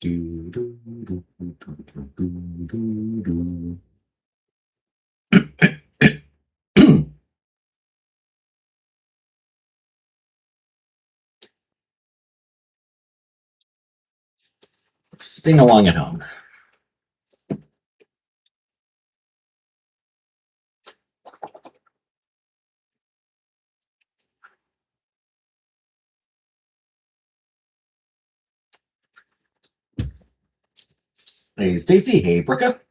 Do, do, do, do, do, do, do, do. Sing along at home. Hey, Stacy. Hey, Brooke.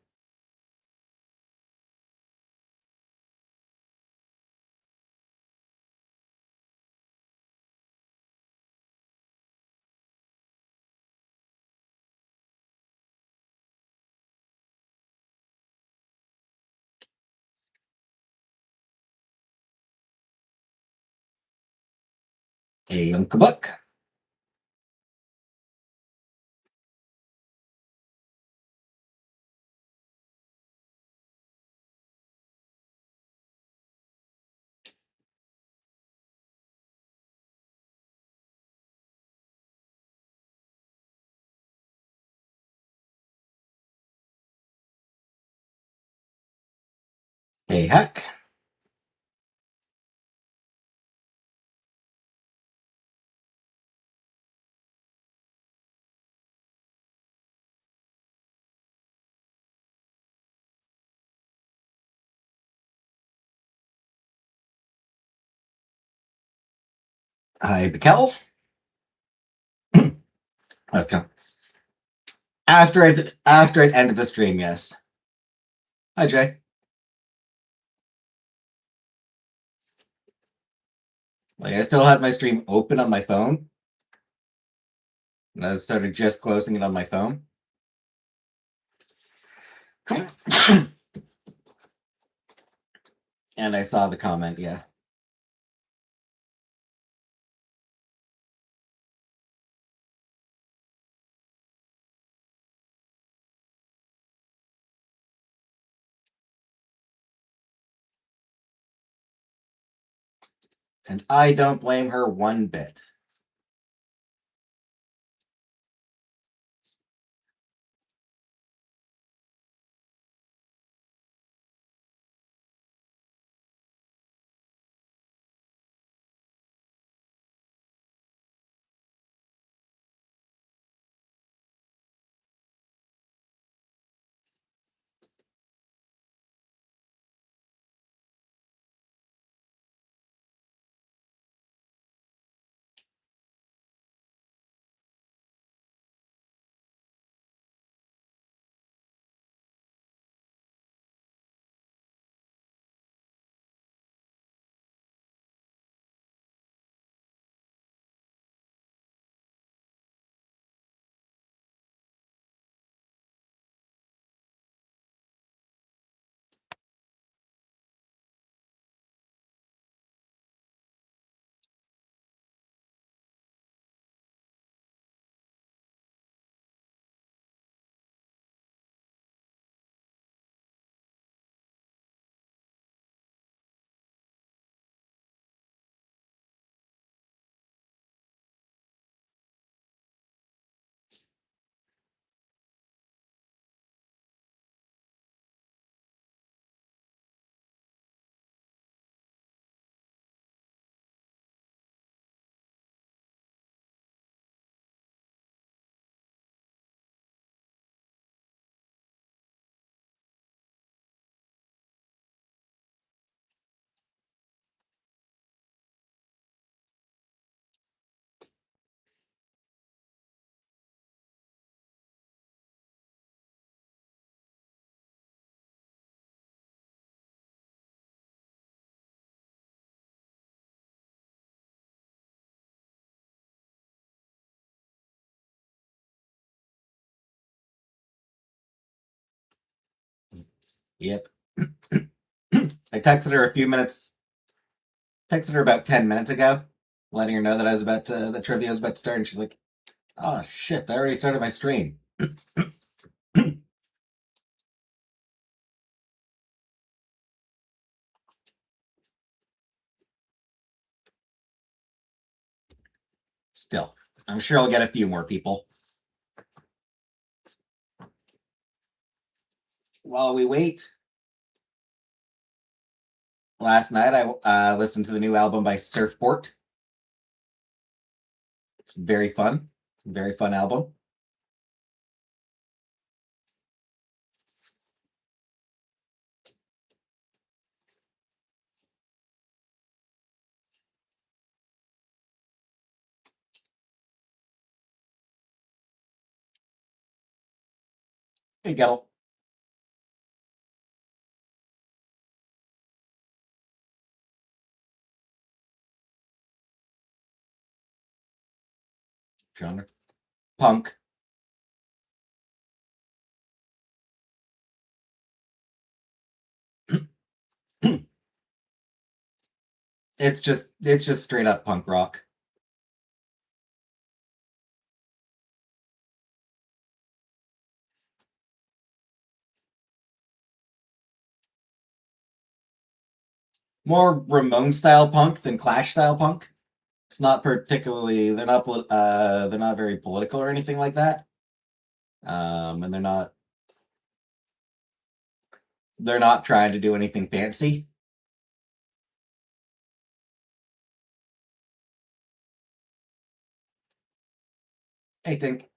Hey, Uncle Buck. Hey, Hack. Hi, Bikel. Let's go. After it ended the stream, yes. Hi, Jay. Like I still had my stream open on my phone, and I started just closing it on my phone. And I saw the comment, yeah. And I don't blame her one bit. Yep. I texted her texted her about 10 minutes ago, letting her know that the trivia was about to start, and she's like, oh shit, I already started my stream. Still, I'm sure I'll get a few more people. while we wait, last night I listened to the new album by Surfport. It's very fun. Very fun album. Hey, Gettle. Genre. Punk. It's just straight up punk rock. More Ramone style punk than Clash style punk. It's not particularly they're not very political or anything like that. And they're not trying to do anything fancy. I think.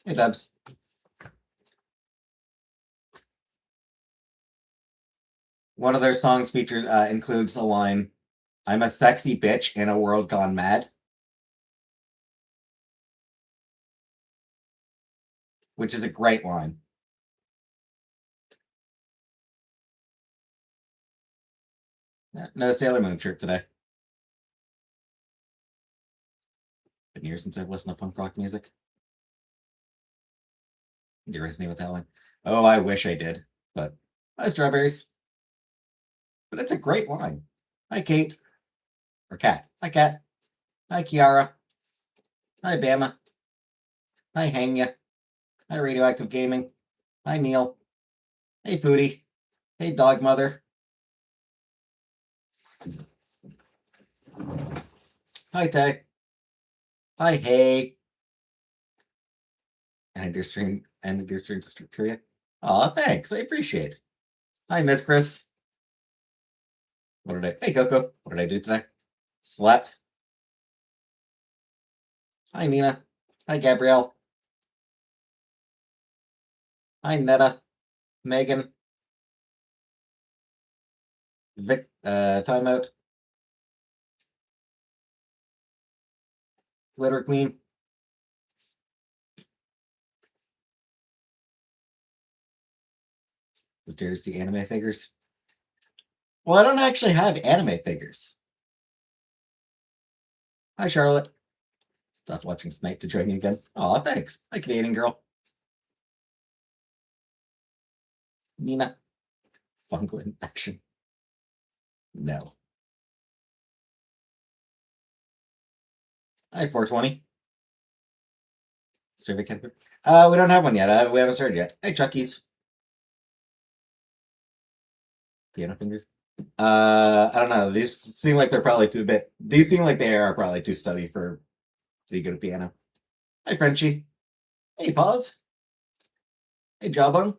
Hey, Dubs. One of their songs features includes a line, "I'm a sexy bitch in a world gone mad," which is a great line. No Sailor Moon shirt today. Been years since I've listened to punk rock music. Do you resonate with that line? Oh, I wish I did, but hi, Strawberries. But it's a great line. Hi, Kate. Or Kat. Hi, Kat. Hi, Kiara. Hi, Bama. Hi, Hanya. Hi, Radioactive Gaming. Hi, Neil. Hey, Foodie. Hey, Dog Mother. Hi, Tay. Hi, Hey. And your stream district trivia. Aw, thanks. I appreciate it. Hi, Miss Chris. Hey, Coco. What did I do today? Slept. Hi, Nina. Hi, Gabrielle. Hi, Netta. Megan. Vic, timeout. Glitter Queen. Was there to see anime figures? Well, I don't actually have anime figures. Hi, Charlotte. Stopped watching Snipe to join me again. Aw, thanks. Hi, Canadian girl. Nina. Fungal infection. No. Hi, 420. We don't have one yet. We haven't started yet. Hey, Chuckies. Piano fingers. I don't know. These seem like they're probably too bit. These seem like they are probably too stubby to be good at piano. Hi, Frenchie. Hey, Paws. Hey, Jawbone.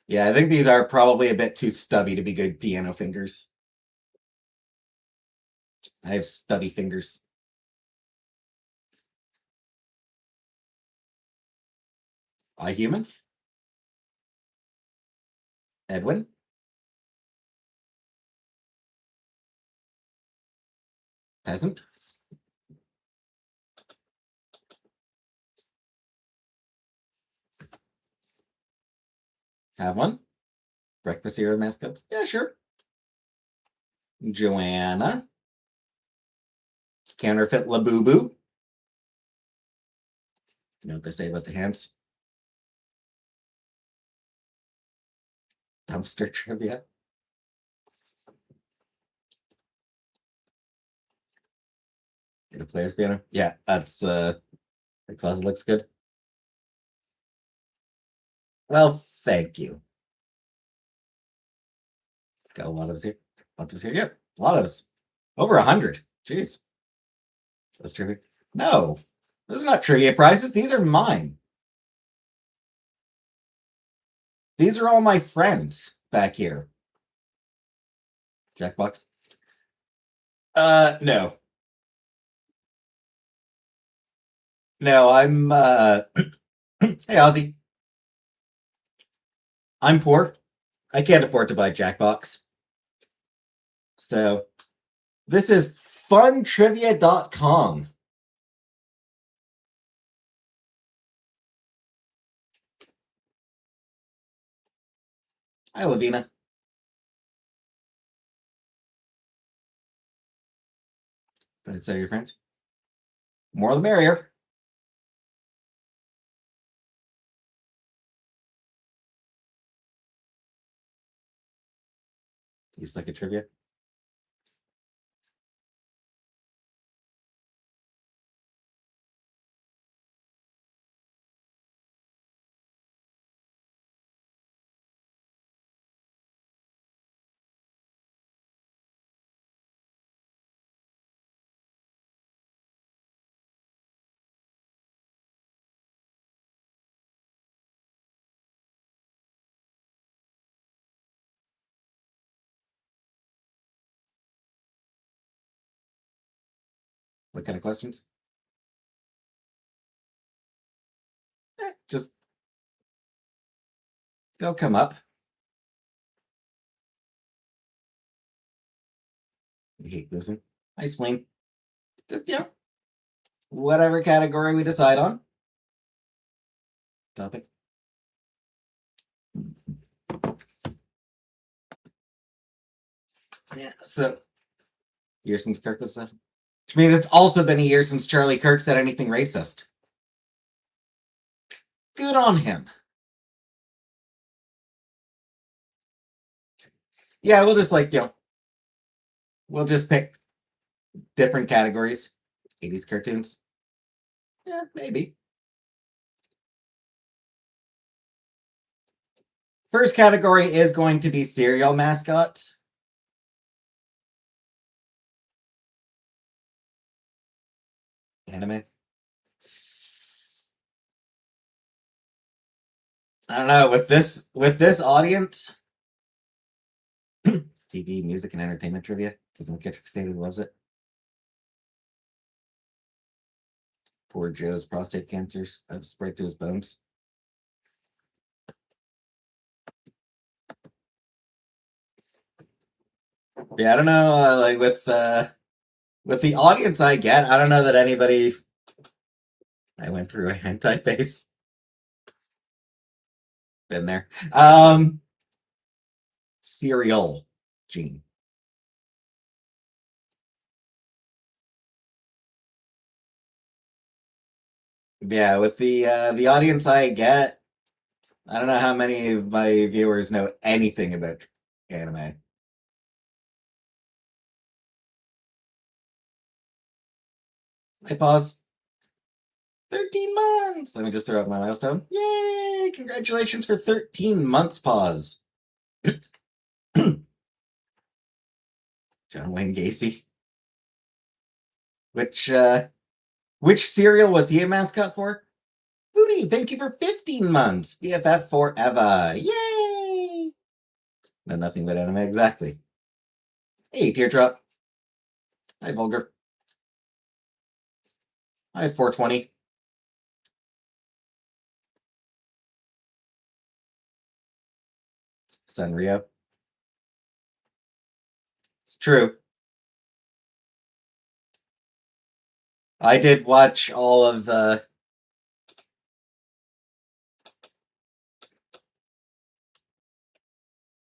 Yeah, I think these are probably a bit too stubby to be good piano fingers. I have stubby fingers. Human. Edwin. Peasant. Have one. Breakfast cereal mascots. Yeah, sure. Joanna. Counterfeit Labubu. You know what they say about the hands? Dumpster trivia. Get a player's piano. Yeah, that's the closet looks good. Well, thank you. Got a lot of us here. Lots of us here. Yep, a lot of us. Over 100. Jeez. That's trivia. No, those are not trivia prizes. These are mine. These are all my friends back here. Jackbox. No. No, I'm hey Ozzy. I'm poor. I can't afford to buy Jackbox. So this is funtrivia.com. Hi, Lavina. Is that your friend? More the merrier. He's like a trivia. What kind of questions? Just they'll come up. I hate losing. I swing. Just whatever category we decide on. Topic. Yeah, so year since Kirk was which means it's also been a year since Charlie Kirk said anything racist. Good on him. Yeah, we'll just we'll just pick different categories. 80s cartoons. Yeah, maybe. First category is going to be cereal mascots. Anime. I don't know, with this audience, TV, music, and entertainment trivia, because McKittrick Potato loves it. Poor Joe's prostate cancer spread to his bones. Yeah, I don't know. Like with the audience I get, I don't know that anybody. I went through a hentai phase. Been there. Cereal, Gene. Yeah, with the audience I get, I don't know how many of my viewers know anything about anime. I pause. 13 months! Let me just throw up my milestone. Yay! Congratulations for 13 months, pause. John Wayne Gacy. Which cereal was he a mascot for? Booty, thank you for 15 months. BFF forever. Yay! No, nothing but anime, exactly. Hey, Teardrop. Hi, Vulgar. Hi, 420. Sanrio. It's true. I did watch all of the.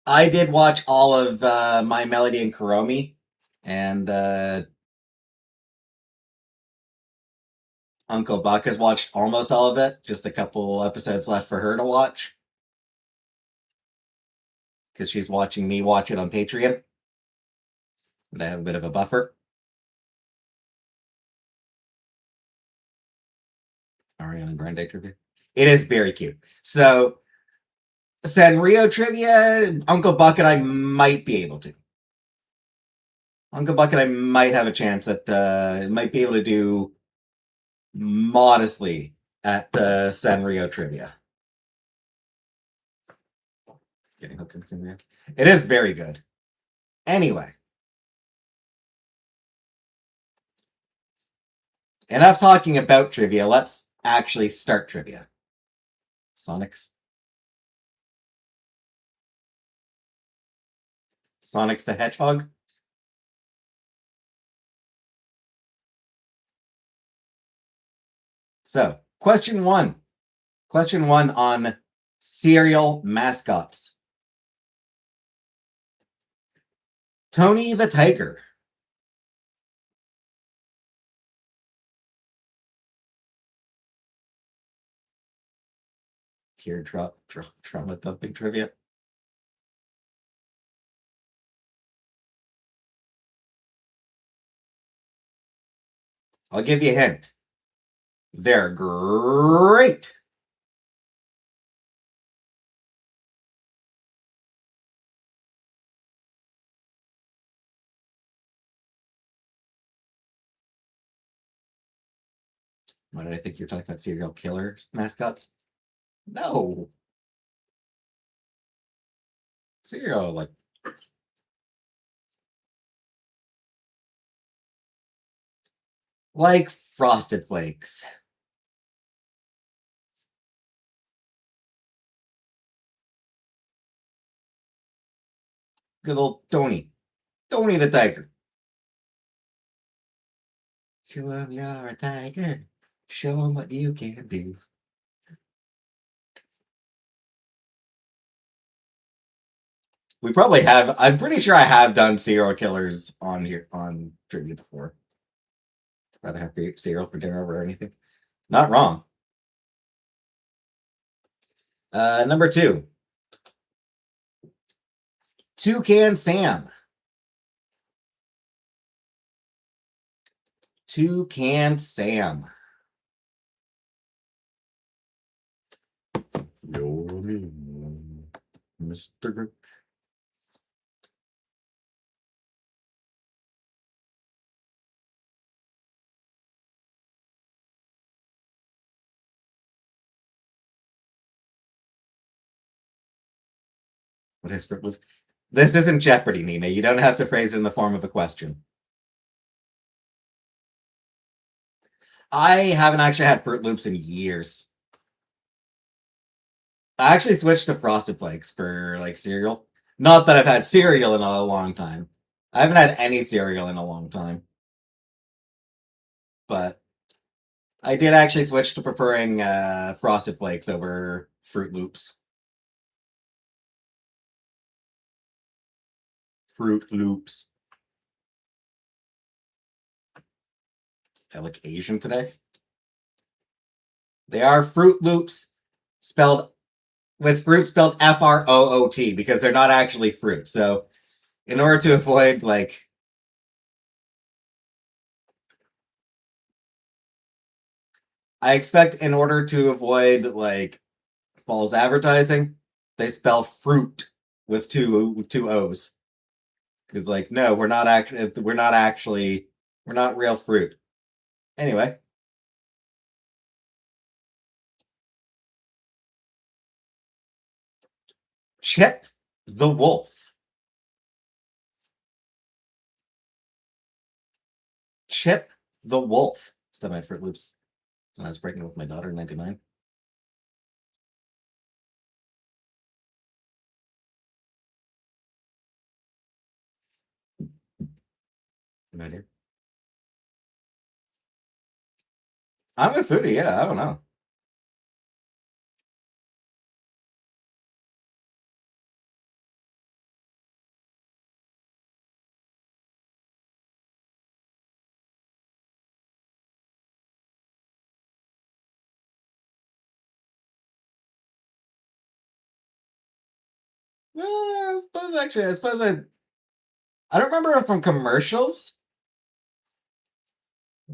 I did watch all of My Melody and Kuromi, and Uncle Buck has watched almost all of it. Just a couple episodes left for her to watch. Because she's watching me watch it on Patreon. And I have a bit of a buffer. Ariana Grande trivia. It is very cute. So, Sanrio trivia, Uncle Buck and I might be able to. Uncle Buck and I might have a chance at might be able to do modestly at the Sanrio trivia. Getting hooked into it. It is very good. Anyway. Enough talking about trivia. Let's actually start trivia. Sonic's the Hedgehog. So, question one. Question one on cereal mascots. Tony the Tiger. Here, trauma dumping trivia. I'll give you a hint. They're great. Why did I think you're talking about serial killer mascots? No. Cereal, like Frosted Flakes. Good old Tony. Tony the Tiger. Show him you're a tiger. Show him what you can do. We probably have. I'm pretty sure I have done serial killers on here on trivia before. Rather have cereal for dinner over anything. Not wrong. Number 2. Toucan Sam. Toucan Sam. Your name, Mr. What is Fruit Loops? This isn't Jeopardy, Nina. You don't have to phrase it in the form of a question. I haven't actually had Fruit Loops in years. I actually switched to Frosted Flakes for cereal. Not that I've had cereal in a long time. I haven't had any cereal in a long time. But I did actually switch to preferring Frosted Flakes over Fruit Loops. Fruit Loops. I look Asian today. They are Fruit Loops, spelled with fruit spelled F-R-O-O-T, because they're not actually fruit. So in order to avoid I expect in order to avoid false advertising, they spell fruit with two O's. Because no, we're not real fruit. Anyway. Chip the Wolf. Chip the Wolf. Still my Fruit Loops when I was pregnant with my daughter in 99. No idea. I'm a foodie, yeah, I don't know. I suppose I don't remember him from commercials.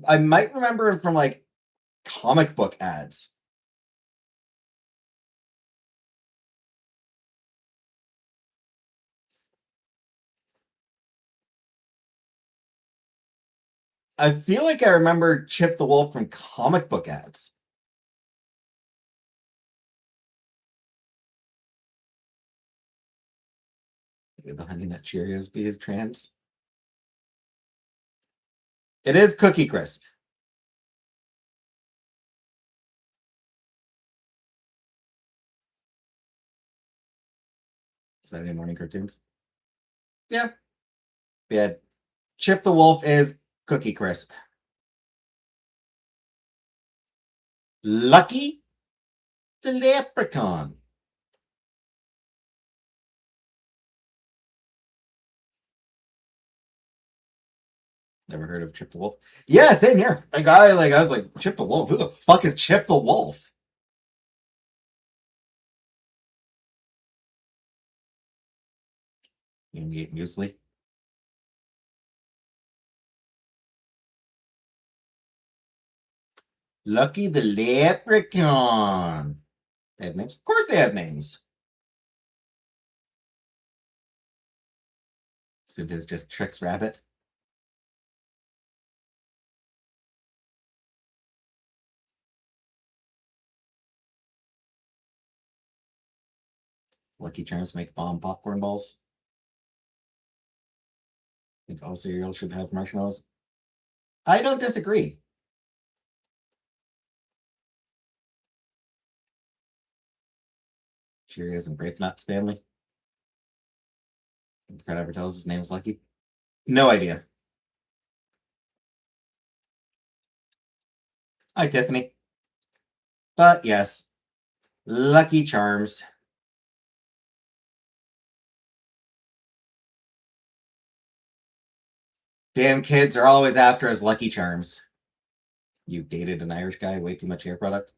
I might remember him from comic book ads. I feel like I remember Chip the Wolf from comic book ads. Would the Honey Nut Cheerios be his trans? It is Cookie Crisp. Saturday morning cartoons. Yeah. We had Chip the Wolf is Cookie Crisp. Lucky the Leprechaun. Never heard of Chip the Wolf. Yeah, same here. I was like, Chip the Wolf? Who the fuck is Chip the Wolf? You only ate muesli? Lucky the Leprechaun. They have names? Of course they have names. So it is just Trix Rabbit. Lucky Charms make bomb popcorn balls. I think all cereal should have marshmallows. I don't disagree. Cheerios and Grape Nuts family. The crowd ever tells his name's Lucky. No idea. Hi, Tiffany. But yes, Lucky Charms. Damn kids are always after his Lucky Charms. You dated an Irish guy, way too much hair product.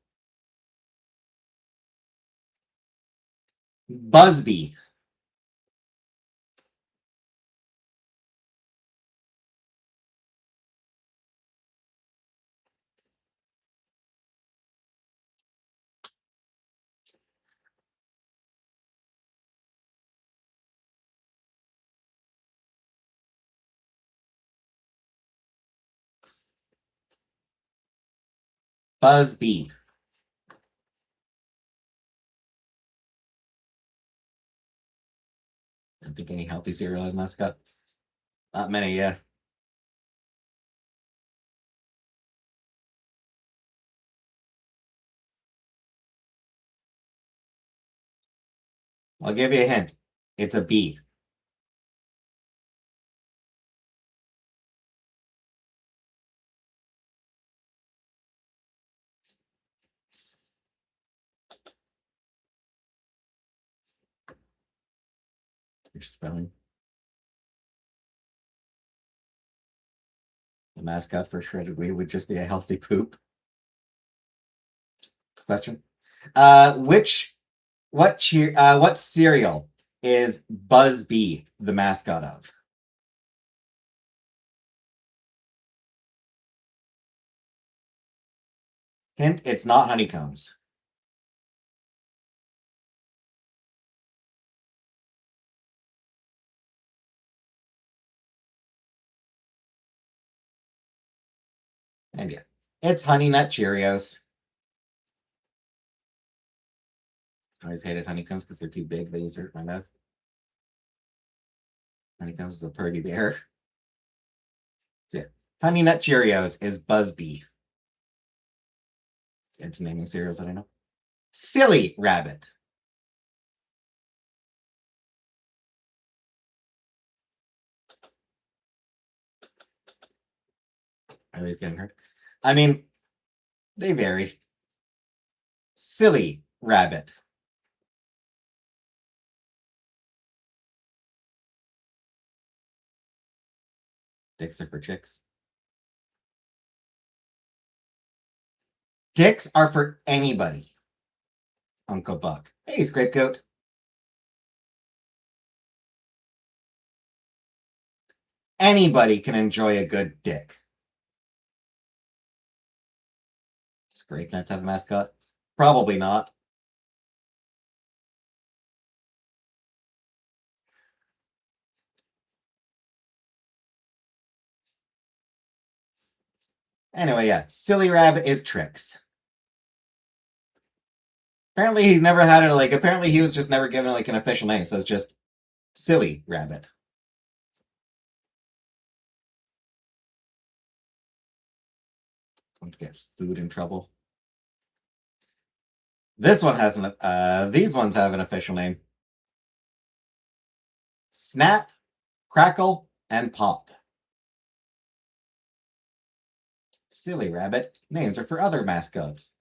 Busby. Busby. I don't think any healthy cereal has mascot. Not many, yeah. I'll give you a hint. It's a bee. Your spelling. The mascot for Shredded Wheat would just be a healthy poop. Question. What cereal is Busby the mascot of? Hint, it's not honeycombs. And yeah, it's Honey Nut Cheerios. I always hated honeycombs because they're too big. They insert my mouth. Honeycombs is a Purdy bear. That's it. Honey Nut Cheerios is Busby. Into naming cereals, I don't know. Silly Rabbit. Are these getting hurt? I mean, they vary. Silly Rabbit. Dicks are for chicks. Dicks are for anybody. Uncle Buck. Hey, Scrapegoat. Anybody can enjoy a good dick. Does Grape Nuts have a mascot? Probably not. Anyway, yeah, Silly Rabbit is Trix. Apparently he never had it, apparently he was just never given, an official name, so it's just Silly rabbit. Going to get food in trouble. This one has these ones have an official name. Snap, Crackle, and Pop. Silly rabbit. Names are for other mascots.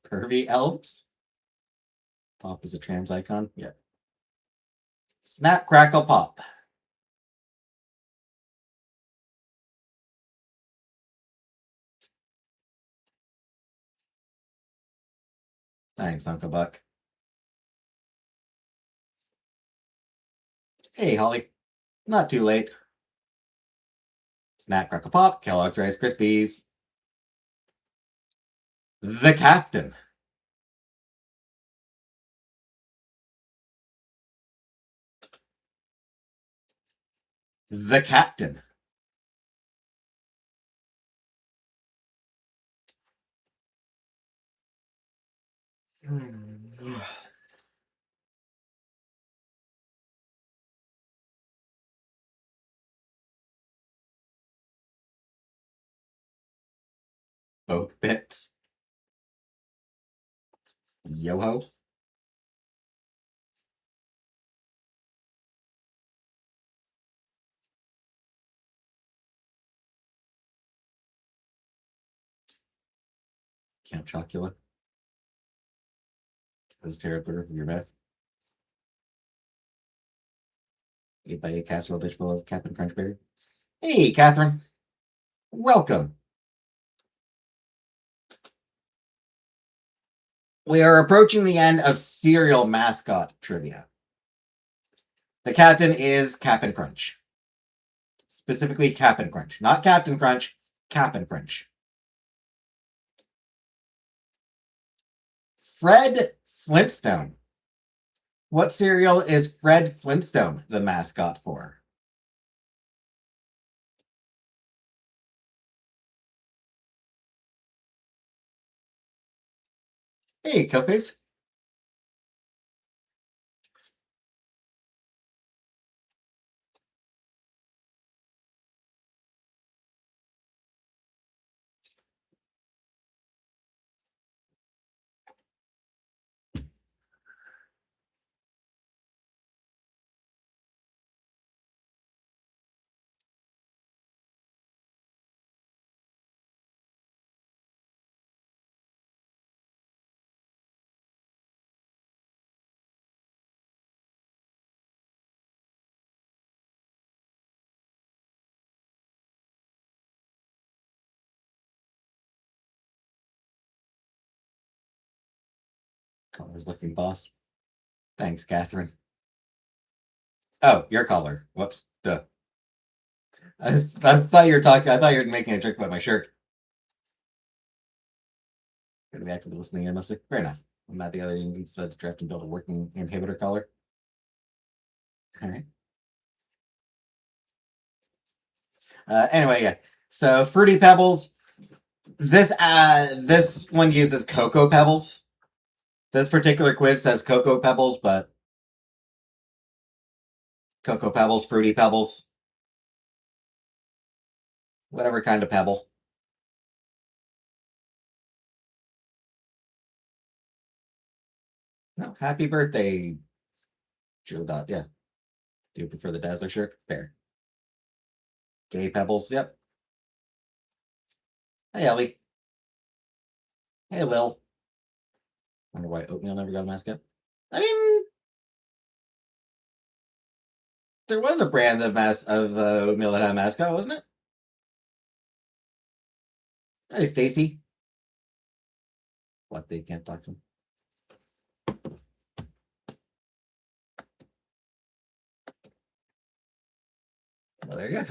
Pervy elves. Pop is a trans icon. Yeah. Snap, Crackle, Pop. Thanks, Uncle Buck. Hey, Holly. Not too late. Snap, Crackle, Pop. Kellogg's Rice Krispies. The Captain. The Captain. Boat Bits. Yo-ho. Count Chocula. Those terrible from your mouth. 8x8 casserole dish full of Captain Crunchberry. Hey, Catherine. Welcome. We are approaching the end of cereal mascot trivia. The captain is Cap'n Crunch. Specifically Cap'n Crunch. Not Captain Crunch, Cap'n Crunch. Fred Flintstone. What cereal is Fred Flintstone the mascot for? Hey, Cupcakes. Collar's looking boss. Thanks, Catherine. Oh, your collar. Whoops. Duh. I thought you were talking. I thought you were making a joke about my shirt. Going to be actively listening in mostly. Fair enough. I'm not the other. You decided to draft and build a working inhibitor collar. All right. Anyway, yeah. So Fruity Pebbles. This one uses Cocoa Pebbles. This particular quiz says Cocoa Pebbles, but Cocoa Pebbles, Fruity Pebbles, whatever kind of pebble. No, happy birthday, Joe Dot. Yeah. Do you prefer the Dazzler shirt? Fair. Gay Pebbles. Yep. Hey, Ellie. Hey, Lil. Wonder why oatmeal never got a mascot. I mean, there was a brand of oatmeal that had a mascot, wasn't it? Hey, Stacy. What, they can't talk to him? Well, there you go.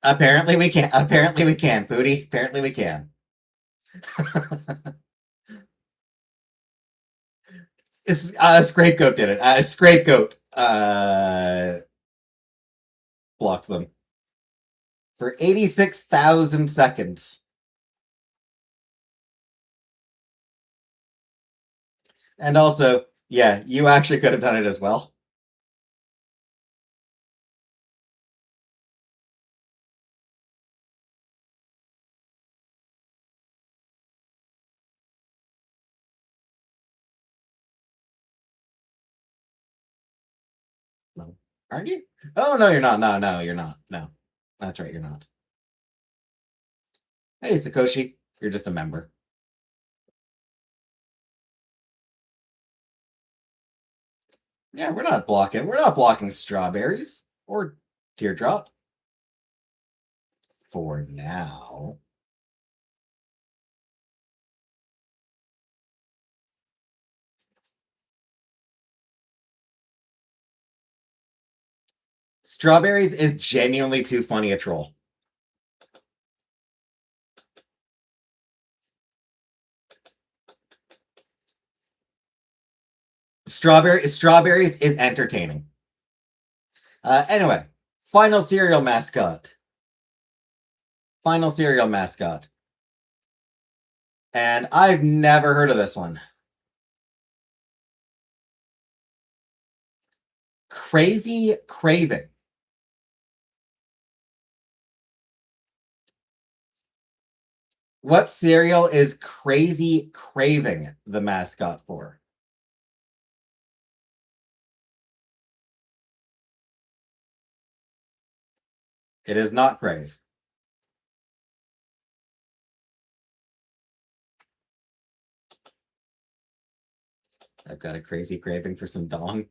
Apparently we can. Apparently we can, Foodie. Apparently we can. Scapegoat did it. Scapegoat blocked them for 86,000 seconds. And also, yeah, you actually could have done it as well. No. Aren't you? Oh, no, you're not. No, you're not. No. That's right, you're not. Hey, Sakoshi, you're just a member. Yeah, we're not blocking. We're not blocking strawberries or teardrop. For now. Strawberries is genuinely too funny a troll. Strawberries is entertaining. Anyway, final cereal mascot. Final cereal mascot. And I've never heard of this one. Crazy Craving. What cereal is Crazy Craving the mascot for? It is not Crave. I've got a crazy craving for some dong.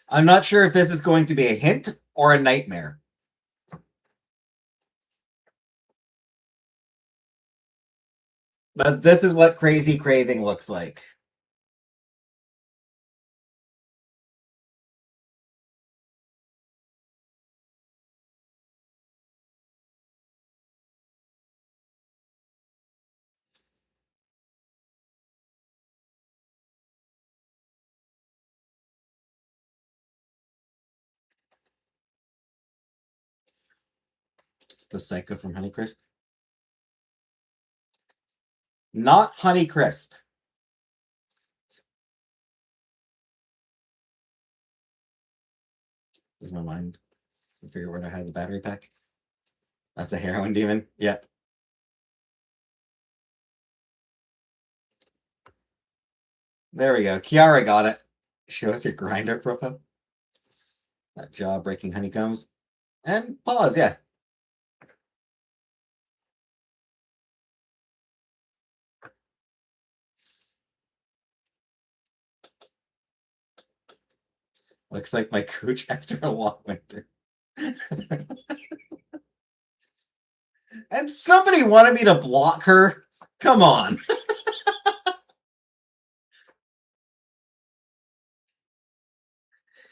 I'm not sure if this is going to be a hint or a nightmare. But this is what Crazy Craving looks like. It's the Psycho from Honeycrisp. Not Honeycrisp. Does my mind figure where to hide the battery pack? That's a heroin demon. Yeah. There we go. Kiara got it. Show us your grinder profile. That jaw-breaking honeycombs. And pause, yeah. Looks like my cooch after a long winter. And somebody wanted me to block her? Come on.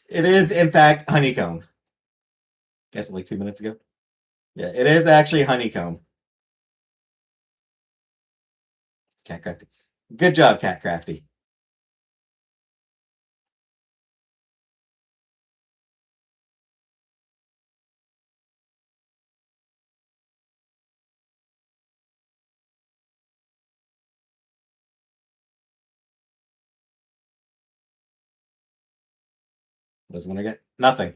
It is, in fact, honeycomb. Guess like 2 minutes ago. Yeah, it is actually honeycomb. Cat Crafty. Good job, Cat Crafty. What's the winner get? Nothing.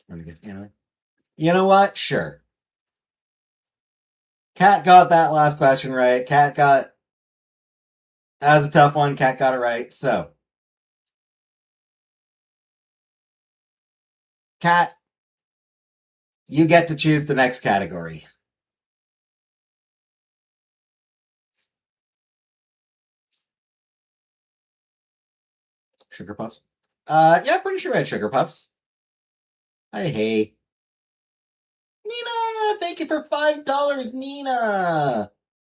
Winner gets anime. You know what? Sure. Cat got that last question right. Cat got That was a tough one. Cat got it right. So, Cat, you get to choose the next category. Sugar Puffs? Yeah, pretty sure I had Sugar Puffs. Hey. Nina, thank you for $5, Nina.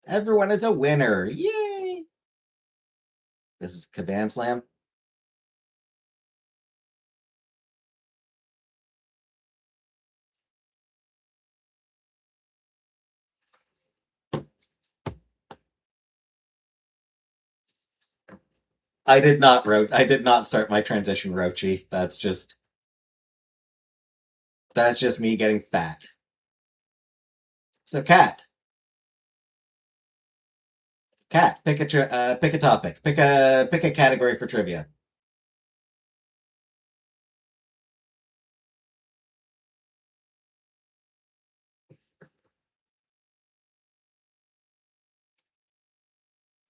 Everyone is a winner. Yay. This is Kavan Slam. I did not start my transition, Rochi. That's just me getting fat. So, Cat, pick a topic. Pick a category for trivia.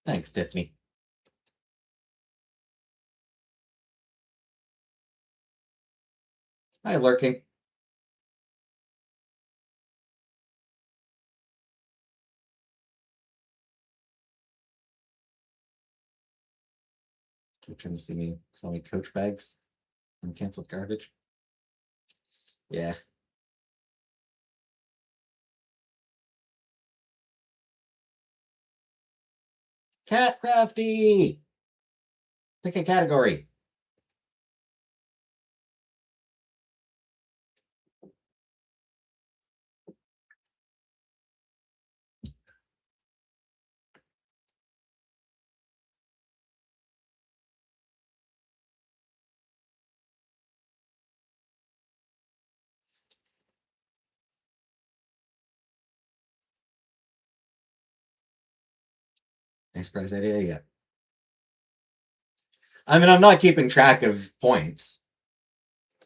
Thanks, Tiffany. Hi, lurking. Keep trying to see me sell me Coach bags and canceled garbage. Yeah. Cat Crafty. Pick a category. Nice prize idea. Yeah. I mean, I'm not keeping track of points.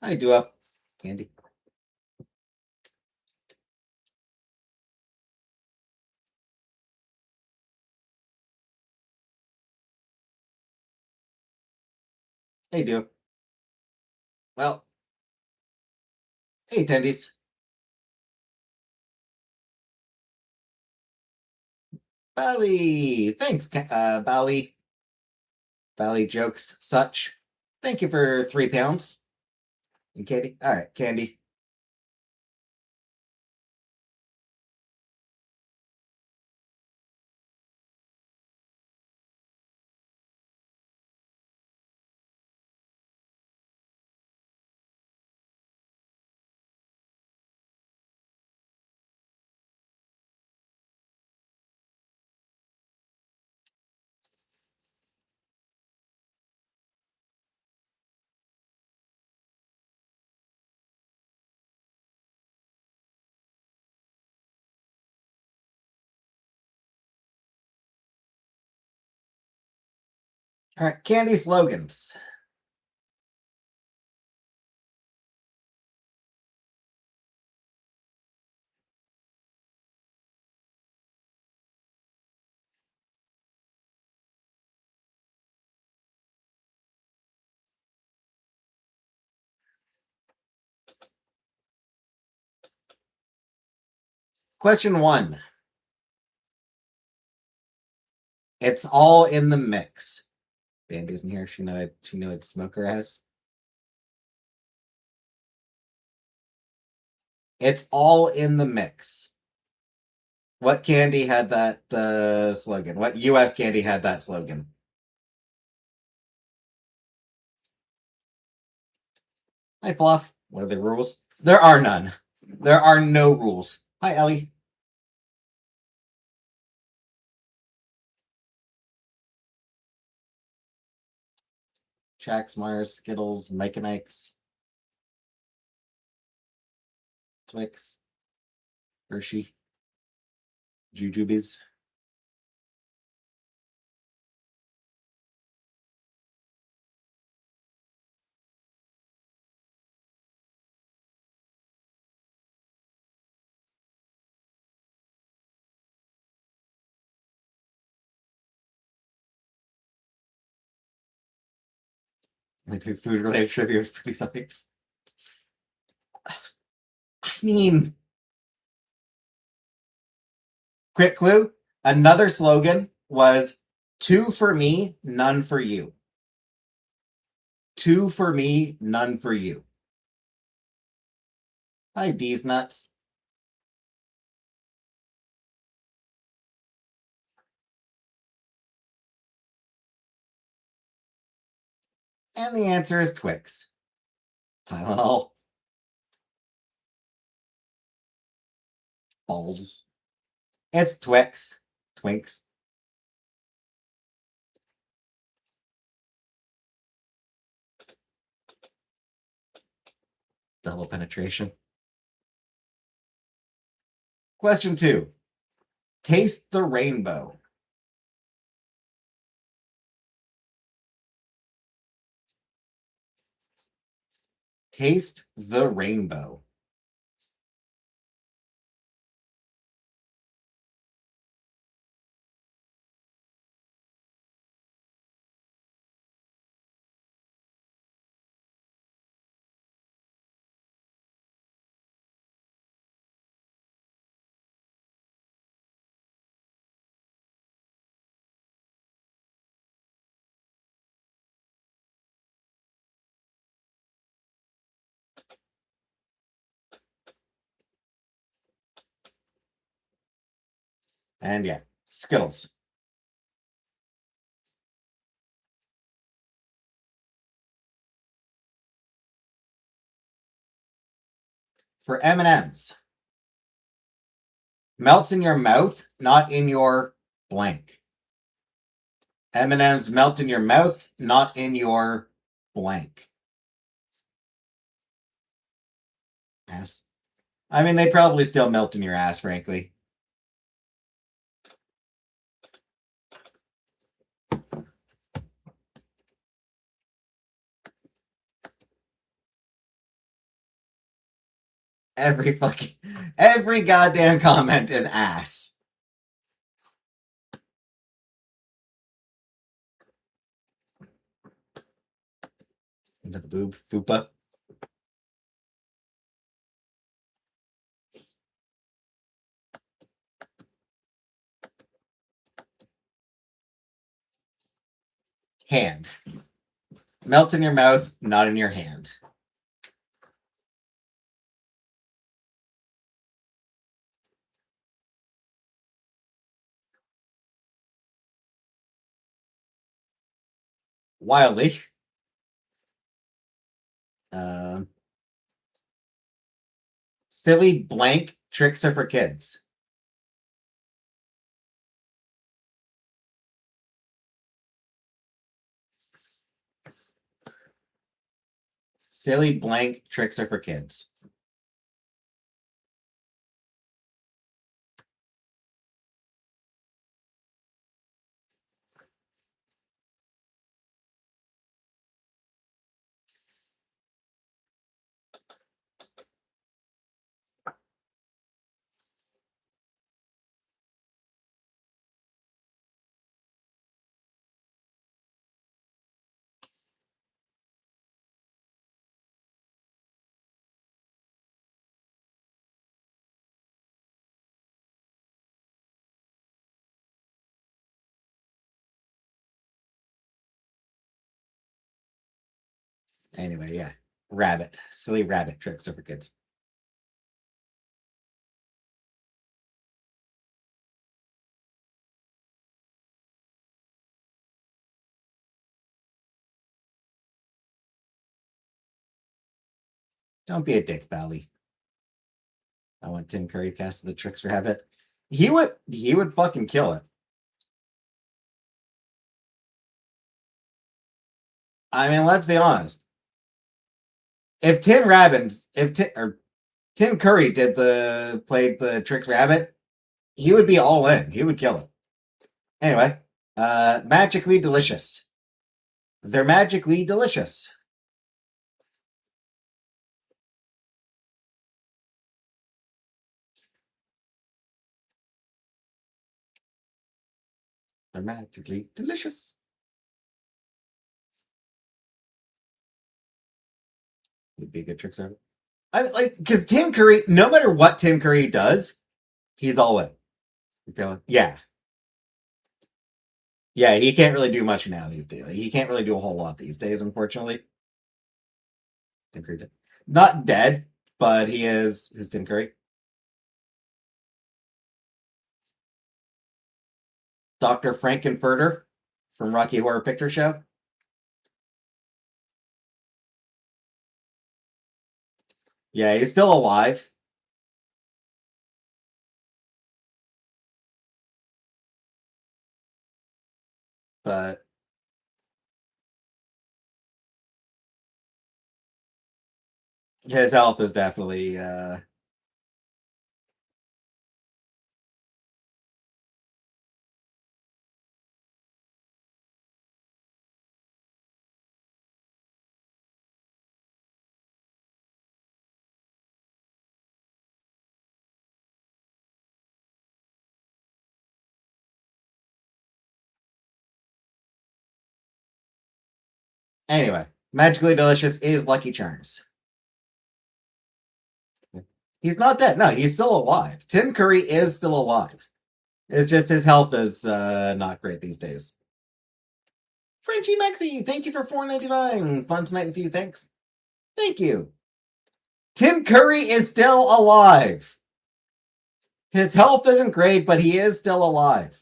I do up candy. Hey, do. Well, hey, attendees. Bally. Thanks, Bally. Bally jokes, such. Thank you for £3. And candy. All right, candy. All right, candy slogans. Question 1. It's all in the mix. Bambi isn't here. She knew I'd smoke her ass. It's all in the mix. What candy had that slogan? What U.S. candy had that slogan? Hi, Fluff. What are the rules? There are none. There are no rules. Hi, Ellie. Jax, Mars, Skittles, Mike and Ike's, Twix, Hershey, Jujubes. I do food-related trivia with pretty topics. I mean, quick clue. Another slogan was 2 for me, none for you. 2 for me, none for you. Hi, D's nuts. And the answer is Twix. Tylenol. Balls. It's Twix. Twinks. Double penetration. Question 2. Taste the rainbow. Taste the rainbow. And yeah, Skittles. For M&M's. Melts in your mouth, not in your blank. M&M's melt in your mouth, not in your blank. Ass. I mean, they probably still melt in your ass, frankly. Every goddamn comment is ass. Into the boob, fupa. Hand. Melt in your mouth, not in your hand. Wildly. Silly blank tricks are for kids. Silly blank tricks are for kids. Anyway, yeah. Rabbit. Silly rabbit tricks are for kids. Don't be a dick, Bally. I want Tim Curry cast the Tricks Rabbit. He would fucking kill it. I mean, let's be honest. If Tim Curry played the Tricks Rabbit, he would be all in. He would kill it. Anyway, magically delicious. They're magically delicious. They're magically delicious. He'd be a good trickster. I like because Tim Curry, no matter what Tim Curry does, he's all in. Yeah. Yeah, he can't really do much now these days. He can't really do a whole lot these days, unfortunately. Tim Curry dead. Not dead, but he is. Who's Tim Curry? Dr. Frankenfurter from Rocky Horror Picture Show. Yeah, he's still alive. But his health is definitely anyway. Magically Delicious is Lucky Charms. He's not dead. No, he's still alive. Tim Curry is still alive. It's just his health is not great these days. Frenchie Mexi, thank you for $4.99. Fun tonight with you, thanks. Thank you. Tim Curry is still alive. His health isn't great, but he is still alive.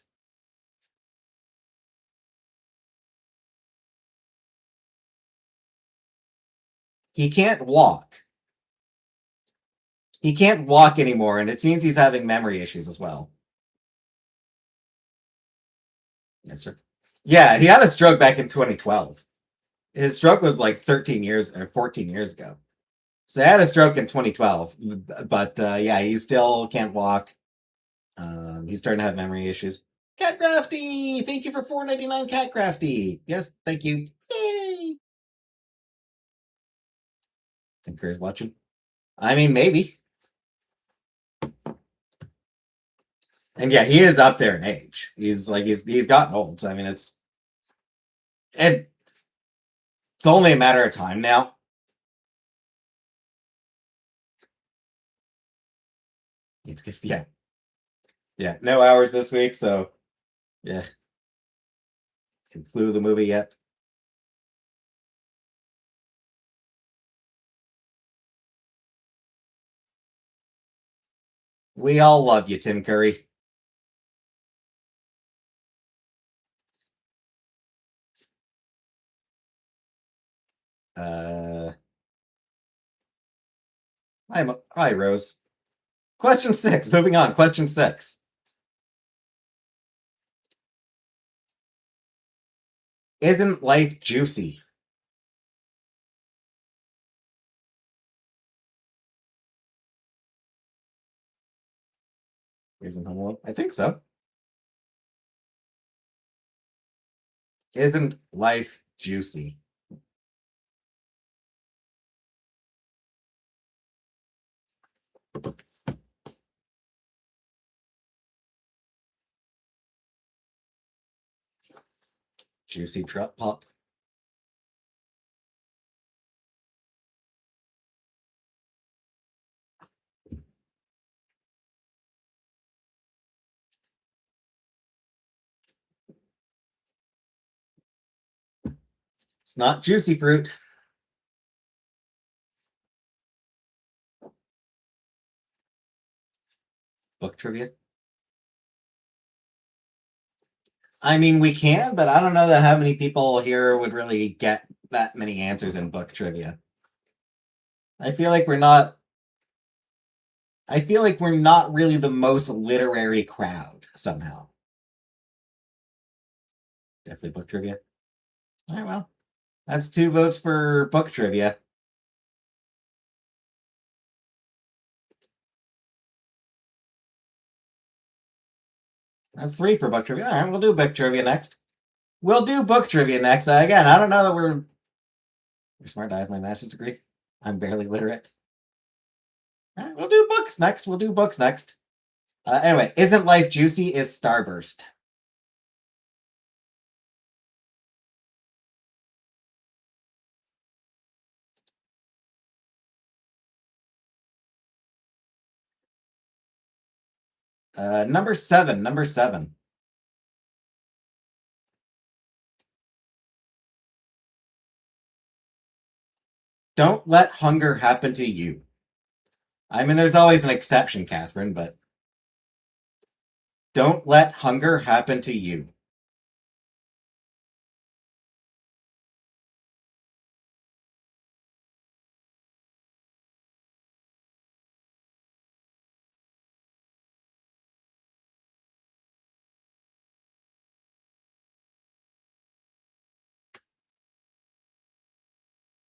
He can't walk. He can't walk anymore, and it seems he's having memory issues as well. Yes, sir. Yeah, he had a stroke back in 2012. His stroke was like 13 years or 14 years ago. So he had a stroke in 2012, but yeah, he still can't walk. He's starting to have memory issues. Cat Crafty, thank you for $4.99. Cat Crafty, yes, thank you. Yay! Tim Curry's watching. I mean, maybe. And yeah, he is up there in age. He's gotten old. So, I mean, it's only a matter of time now. Yeah, yeah, no hours this week, so yeah, Clue the movie yet. We all love you, Tim Curry. Hi, Rose. Question 6. Moving on. Question 6. Isn't life juicy? Isn't Home Alone? I think so. Isn't life juicy? Juicy drop pop. It's not juicy fruit. Book trivia. I mean, we can, but I don't know that how many people here would really get that many answers in book trivia. I feel like we're not really the most literary crowd somehow. Definitely book trivia. All right, well, that's 2 votes for book trivia. That's 3 for book trivia. All right, we'll do book trivia next. Again, I don't know that we're smart. I have my master's degree. I'm barely literate. All right, we'll do books next. Anyway, Isn't Life Juicy is Starburst. Number seven. Don't let hunger happen to you. I mean, there's always an exception, Catherine, but don't let hunger happen to you.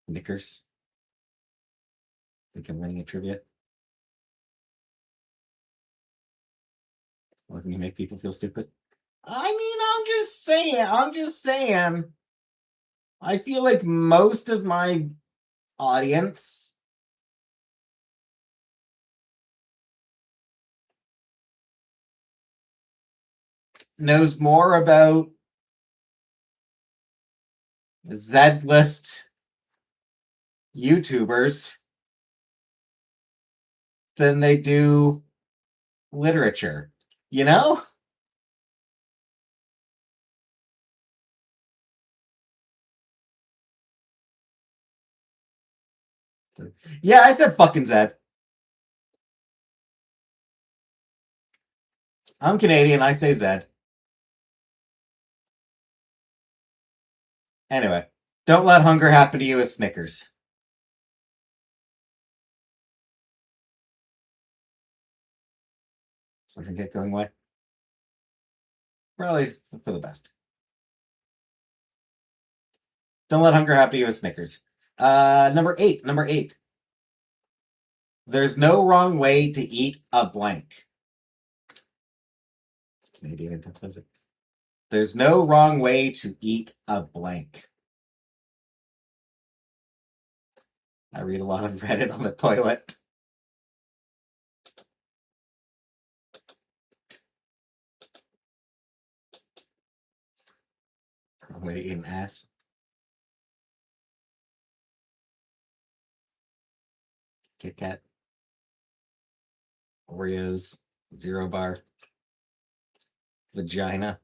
Knickers. Think I'm winning a trivia. Well, can you make people feel stupid? I mean, I'm just saying. I feel like most of my audience knows more about Z-list YouTubers than they do literature, you know? Yeah, I said fucking Zed. I'm Canadian, I say Zed. Anyway, don't let hunger happen to you as Snickers. So I can get going away. Probably for the best. Don't let hunger happen to you as Snickers. Number eight. There's no wrong way to eat a blank. Canadian intense. There's no wrong way to eat a blank. I read a lot of Reddit on the toilet. Wrong way to eat an ass. Kit Kat. Oreos. Zero Bar. Vagina.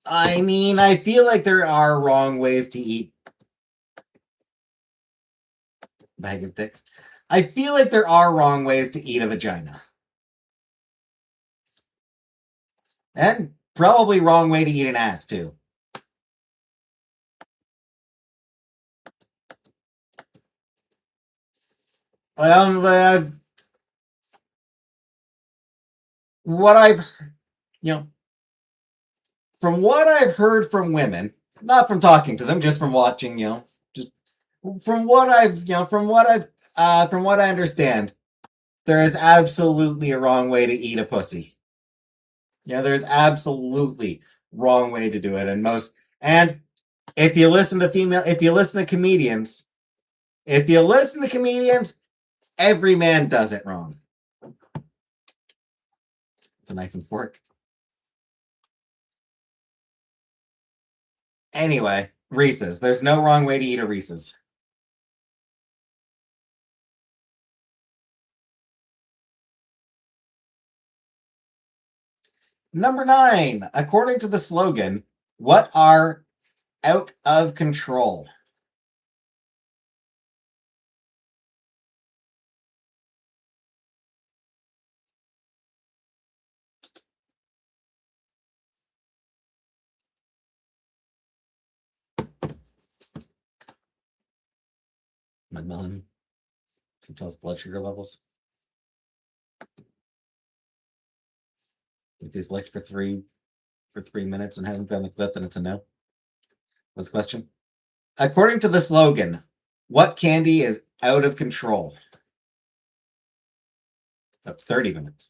I mean, I feel like there are wrong ways to eat bag of dicks. I feel like there are wrong ways to eat a vagina. And probably wrong way to eat an ass, too. What I've, from what I've heard from women, not from talking to them, just from watching, just from what from what I understand, there is absolutely a wrong way to eat a pussy. Yeah, there's absolutely wrong way to do it, and if you listen to comedians, every man does it wrong. The knife and fork. Anyway, Reese's. There's no wrong way to eat a Reese's. Number 9. According to the slogan, what are out of control? My melon controls blood sugar levels. If he's licked for 3 minutes and hasn't found the clip, then it's a no. What's the question? According to the slogan, what candy is out of control? 30 minutes.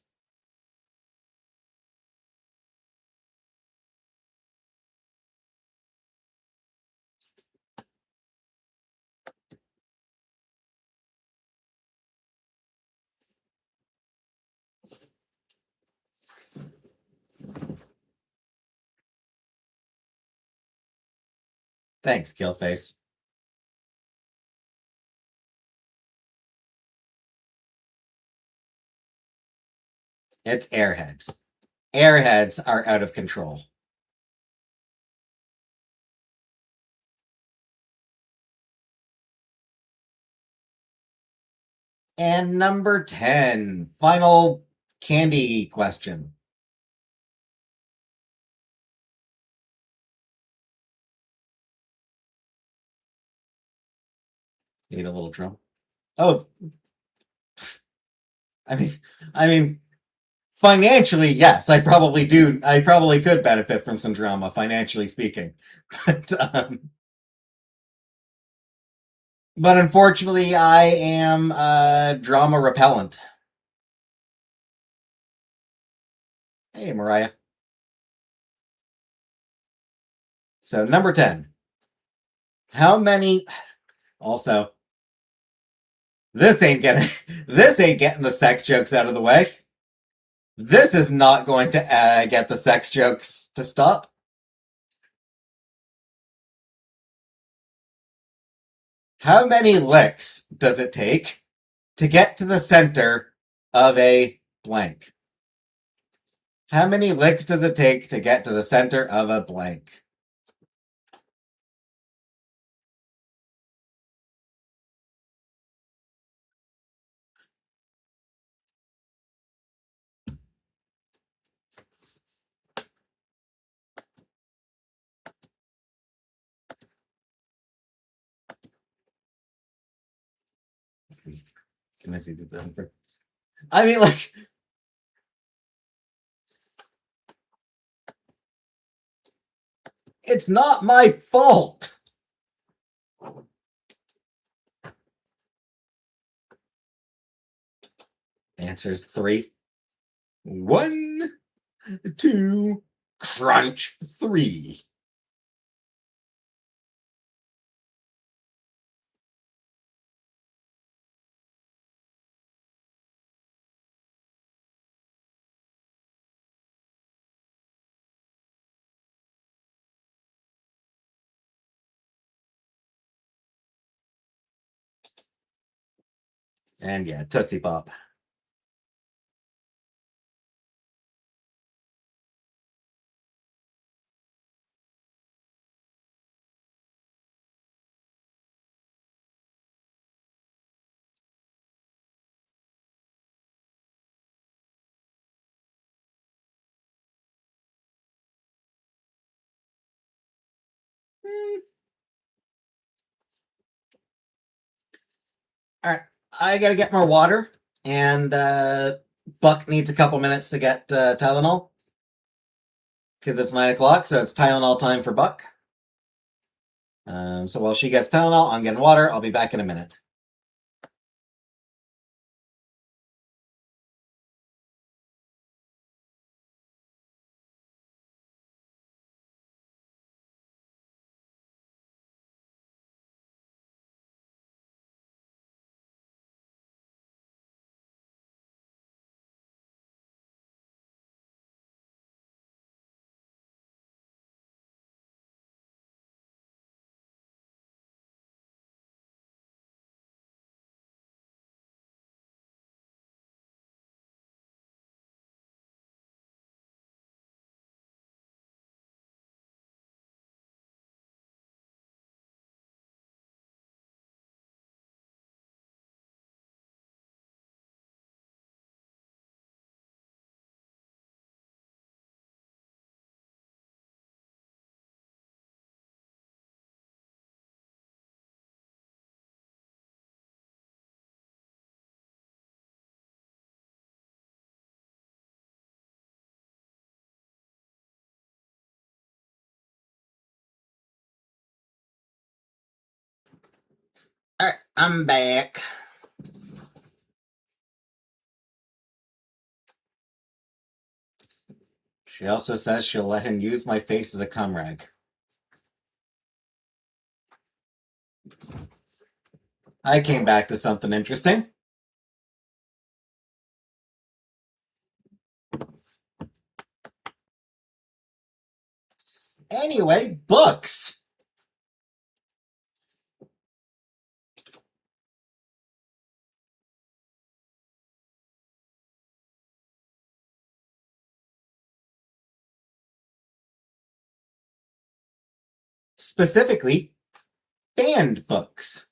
Thanks, Killface. It's Airheads. Airheads are out of control. And number 10, final candy question. Need a little drum. Oh, I mean, financially, yes, I probably do. I probably could benefit from some drama, financially speaking. But unfortunately, I am drama repellent. Hey, Mariah. So number 10. How many? Also, this ain't getting the sex jokes out of the way. This is not going to get the sex jokes to stop. How many licks does it take to get to the center of a blank? How many licks does it take to get to the center of a blank? Can I see the number? I mean, like, it's not my fault. Answer's 3. 1, 2, crunch 3. And yeah, Tootsie Pop. All right, I gotta get more water, and Buck needs a couple minutes to get Tylenol because it's 9 o'clock, so it's Tylenol time for Buck. So while she gets Tylenol, I'm getting water. I'll be back in a minute. All right, I'm back. She also says she'll let him use my face as a cum rag. I came back to something interesting. Anyway, books. specifically banned books.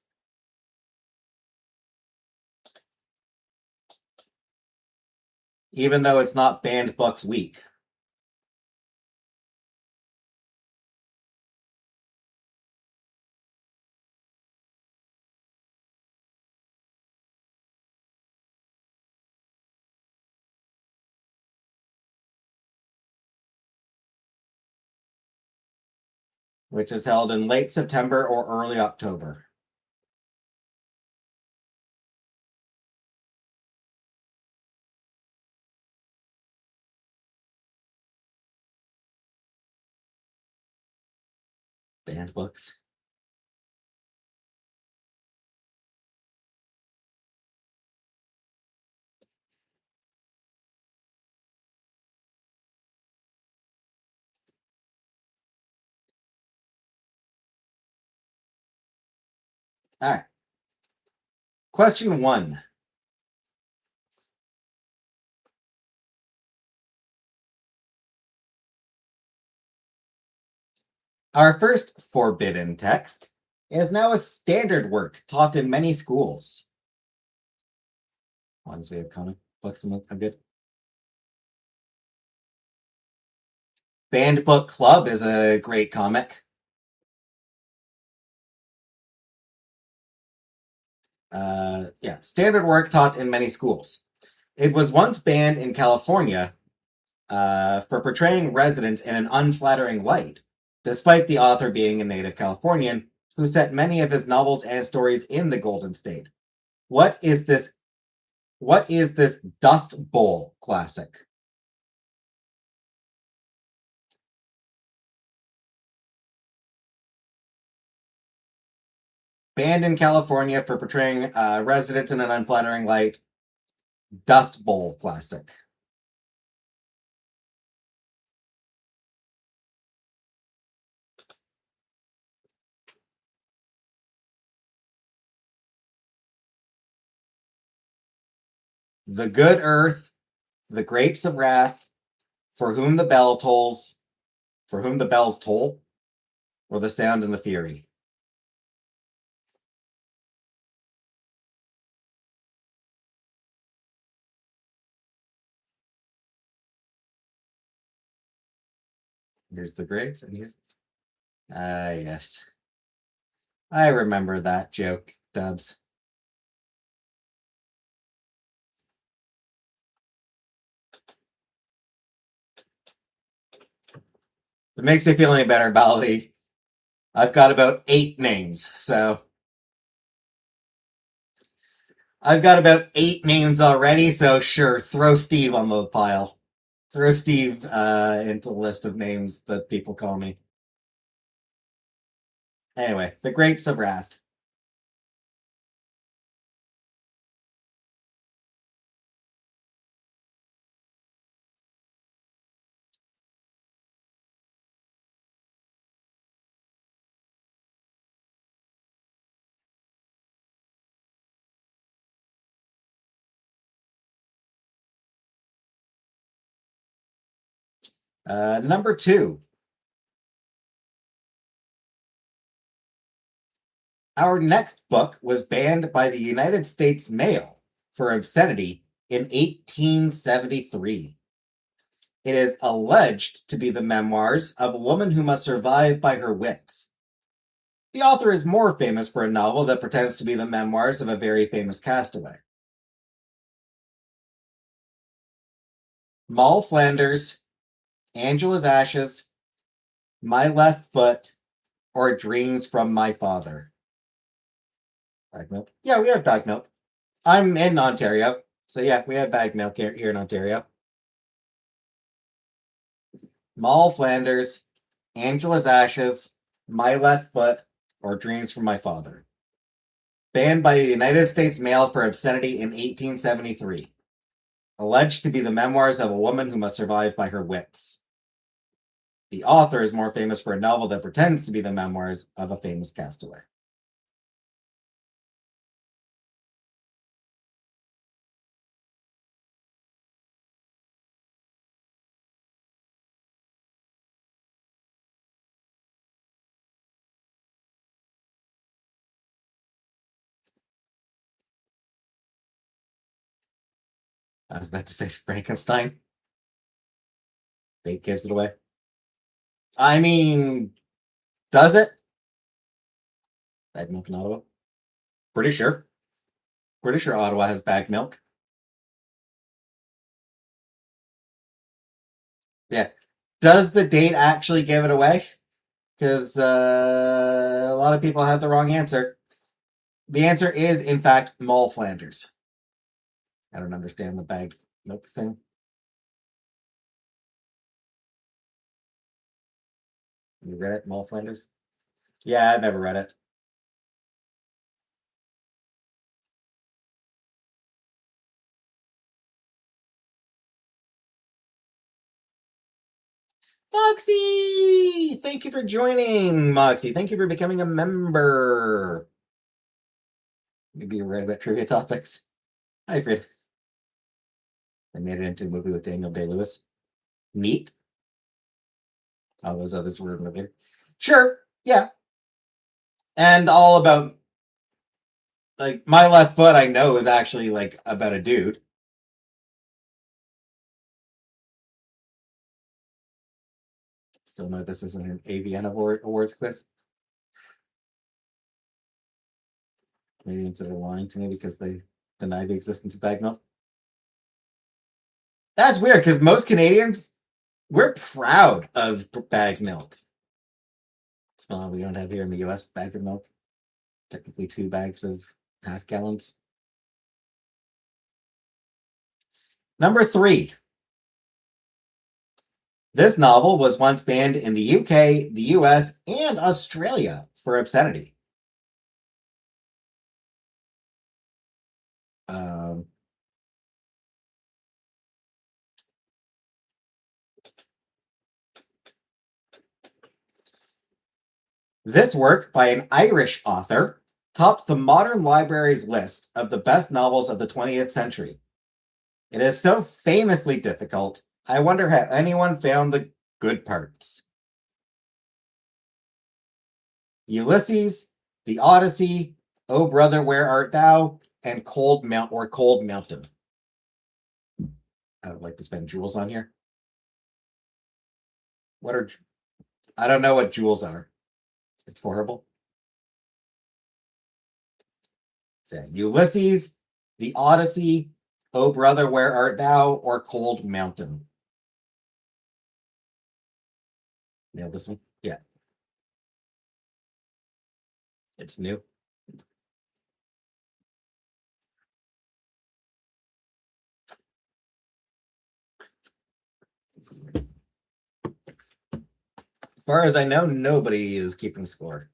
Even though it's not Banned Books Week. Which is held in late September or early October. Banned books. All right. Question 1. Our first forbidden text is now a standard work taught in many schools. As long as we have comic books, I'm good. Banned Book Club is a great comic. Yeah, standard work taught in many schools. It was once banned in California for portraying residents in an unflattering light, despite the author being a native Californian who set many of his novels and stories in the Golden State. What is this Dust Bowl classic? Banned in California for portraying residents in an unflattering light. Dust Bowl classic. The Good Earth, The Grapes of Wrath, For Whom the Bell Tolls, For Whom the Bells Toll, or The Sound and the Fury. Here's the grapes, and here's... yes. I remember that joke, Dubs. If it makes you feel any better, Bally, I've got about 8 names, so... I've got about 8 names already, so sure, throw Steve on the pile. Throw Steve into the list of names that people call me. Anyway, The Grapes of Wrath. Number 2. Our next book was banned by the United States Mail for obscenity in 1873. It is alleged to be the memoirs of a woman who must survive by her wits. The author is more famous for a novel that pretends to be the memoirs of a very famous castaway. Moll Flanders, Angela's Ashes, My Left Foot, or Dreams from My Father. Bag milk? Yeah, we have bag milk. I'm in Ontario, so yeah, we have bag milk here in Ontario. Moll Flanders, Angela's Ashes, My Left Foot, or Dreams from My Father. Banned by the United States Mail for obscenity in 1873. Alleged to be the memoirs of a woman who must survive by her wits. The author is more famous for a novel that pretends to be the memoirs of a famous castaway. I was about to say Frankenstein. Fate gives it away. I mean, does it? Bag milk in Ottawa? Pretty sure. Pretty sure Ottawa has bag milk. Yeah. Does the date actually give it away? Because a lot of people have the wrong answer. The answer is, in fact, Mall Flanders. I don't understand the bagged milk thing. You read it, Mall Flanders? Yeah, I've never read it. Moxie! Thank you for joining, Moxie. Thank you for becoming a member. Maybe you read about trivia topics. Hi, Fred. They made it into a movie with Daniel Day-Lewis. Neat. All those others were in later. Sure, yeah. And all about, like, My Left Foot, I know, is actually, like, about a dude. Still know this isn't an AVN Awards quiz. Canadians that are lying to me because they deny the existence of bag milk. That's weird, because most Canadians, we're proud of bagged milk. Well, we don't have here in the US bag of milk. Technically 2 bags of half gallons. Number 3. This novel was once banned in the UK, the US, and Australia for obscenity. This work by an Irish author topped the Modern Library's list of the best novels of the 20th century. It is so famously difficult, I wonder how anyone found the good parts. Ulysses, The Odyssey, O Brother, Where Art Thou, and Cold Mountain. I would like to spend jewels on here. What are... I don't know what jewels are. It's horrible. So, Ulysses, The Odyssey, O Brother, Where Art Thou, or Cold Mountain. Yeah, this one? Yeah. It's new. As far as I know, nobody is keeping score.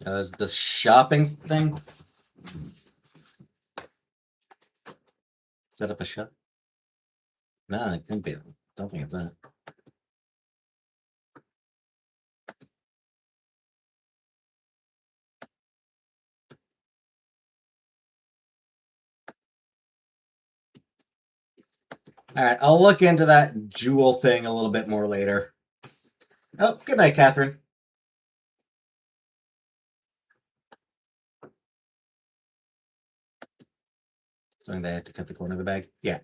Is the shopping thing? Set up a shop? No, it couldn't be. Don't think it's that. All right, I'll look into that jewel thing a little bit more later. Oh, good night, Catherine. So they have to cut the corner of the bag? Yeah.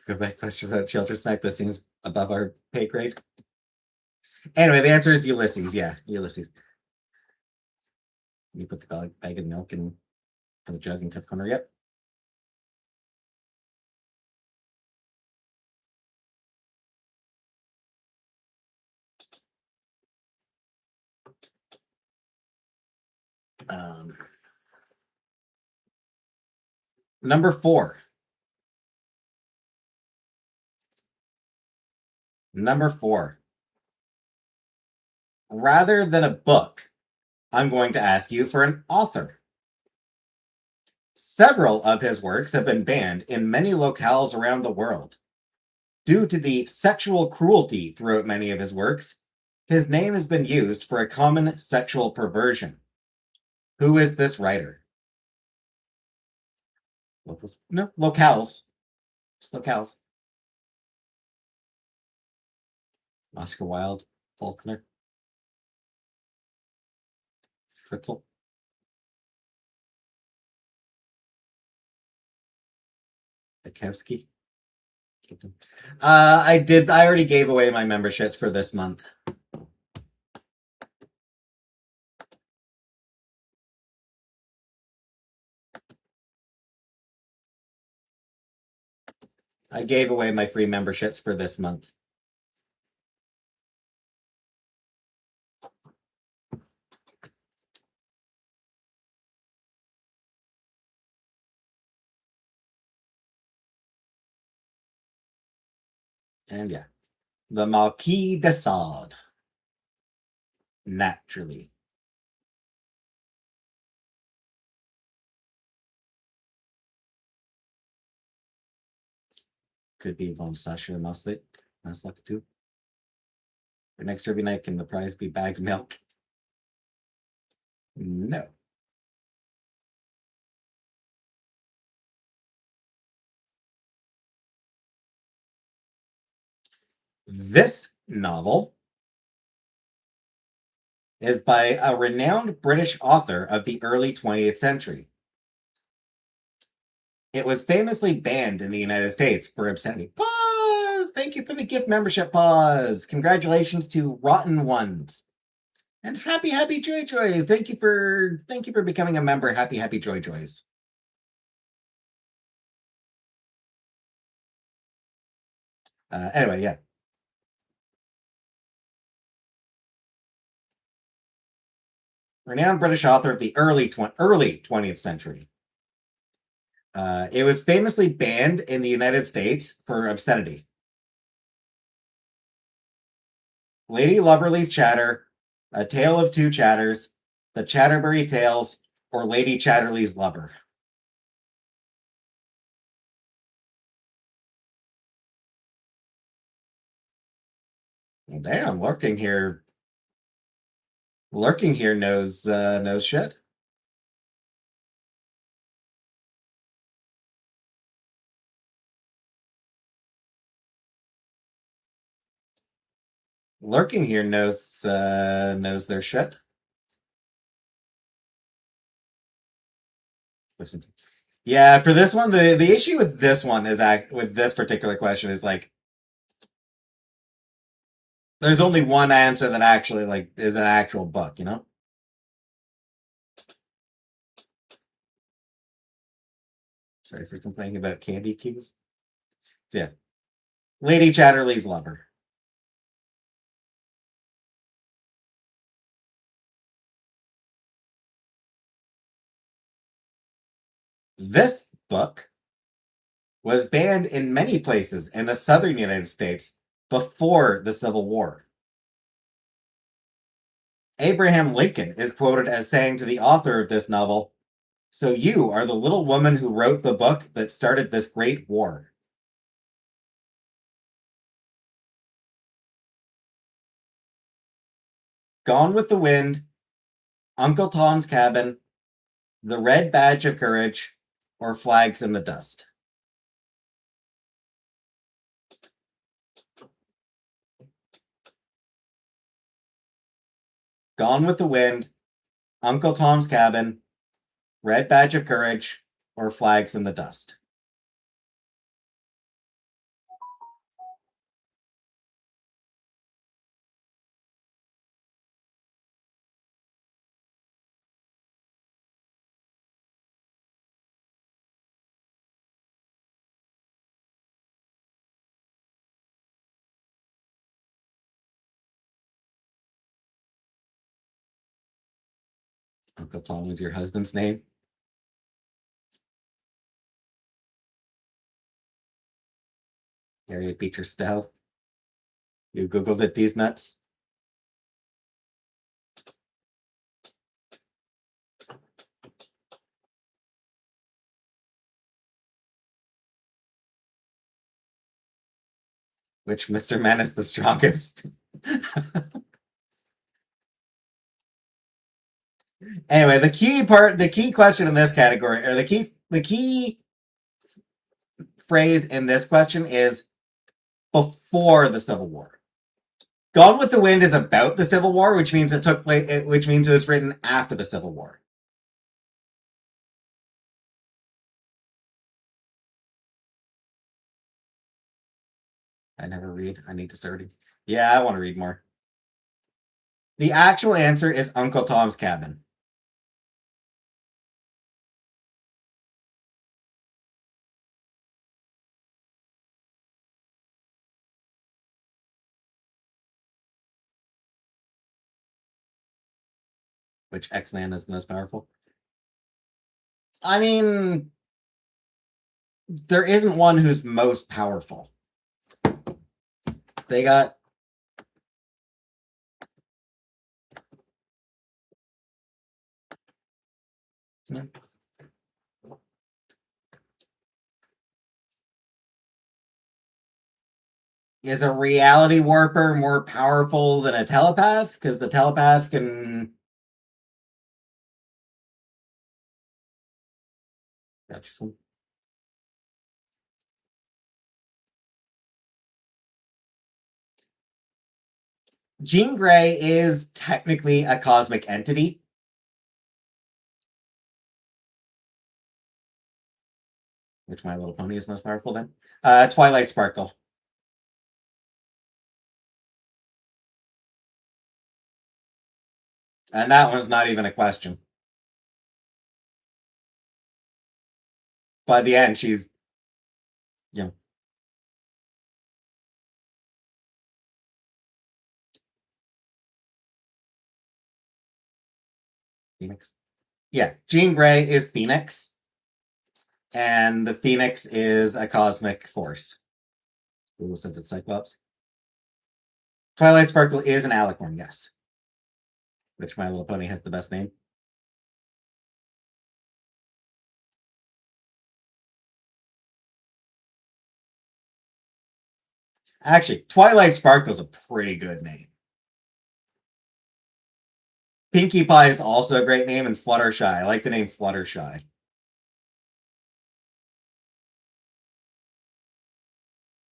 Go back questions about shelter snack. This seems above our pay grade. Anyway, the answer is Ulysses. Yeah, Ulysses. You put the bag of milk in the jug and cut the corner. Yep. Um, Number 4. Number 4. Rather than a book, I'm going to ask you for an author. Several of his works have been banned in many locales around the world. Due to the sexual cruelty throughout many of his works, his name has been used for a common sexual perversion. Who is this writer? No, locales. Just locales. Oscar Wilde, Faulkner, Fritzl. Bukowski. I already gave away my memberships for this month. I gave away my free memberships for this month. And yeah, the Marquis de Sade. Naturally. Could be von Sasha Maslik. Maslik too. For next Derby night, can the prize be bagged milk? No. This novel is by a renowned British author of the early 20th century. It was famously banned in the United States for obscenity. Pause! Thank you for the gift membership, Pause. Congratulations to Rotten Ones. And happy joy joys. Thank you for becoming a member. Happy joy joys. Anyway, yeah. Renowned British author of the early 20th century. It was famously banned in the United States for obscenity. Lady Loverly's Chatter, A Tale of Two Chatters, The Chatterbury Tales, or Lady Chatterley's Lover. Well, damn, lurking here knows shit. Lurking here knows their shit. Yeah, for this one, the issue with this one is with this particular question is like there's only one answer that actually like is an actual book, you know? Sorry for complaining about candy cues. So yeah. Lady Chatterley's Lover. This book was banned in many places in the southern United States before the Civil War. Abraham Lincoln is quoted as saying to the author of this novel, "So you are the little woman who wrote the book that started this great war." Gone with the Wind, Uncle Tom's Cabin, The Red Badge of Courage, or Flags in the Dust. Gone with the Wind, Uncle Tom's Cabin, Red Badge of Courage, or Flags in the Dust. Uncle Tom is your husband's name? Harriet Beecher Stowe. You Googled it, these nuts? Which Mr. Man is the strongest? Anyway, the key question in this category, or the key phrase in this question is before the Civil War. Gone with the Wind is about the Civil War, which means it took place, which means it was written after the Civil War. I never read. I need to start reading. Yeah, I want to read more. The actual answer is Uncle Tom's Cabin. Which X-Man is the most powerful? I mean, there isn't one who's most powerful. They got... Yeah. Is a reality warper more powerful than a telepath? Because the telepath can... Got you some. Jean Grey is technically a cosmic entity. Which My Little Pony is most powerful then? Twilight Sparkle. And that one's not even a question. By the end, she's... You know... Phoenix? Yeah, Jean Grey is Phoenix. And the Phoenix is a cosmic force. Ooh, since it's Cyclops. Twilight Sparkle is an alicorn, yes. Which My Little Pony has the best name. Actually, Twilight Sparkle's a pretty good name. Pinkie Pie is also a great name, and Fluttershy. I like the name Fluttershy.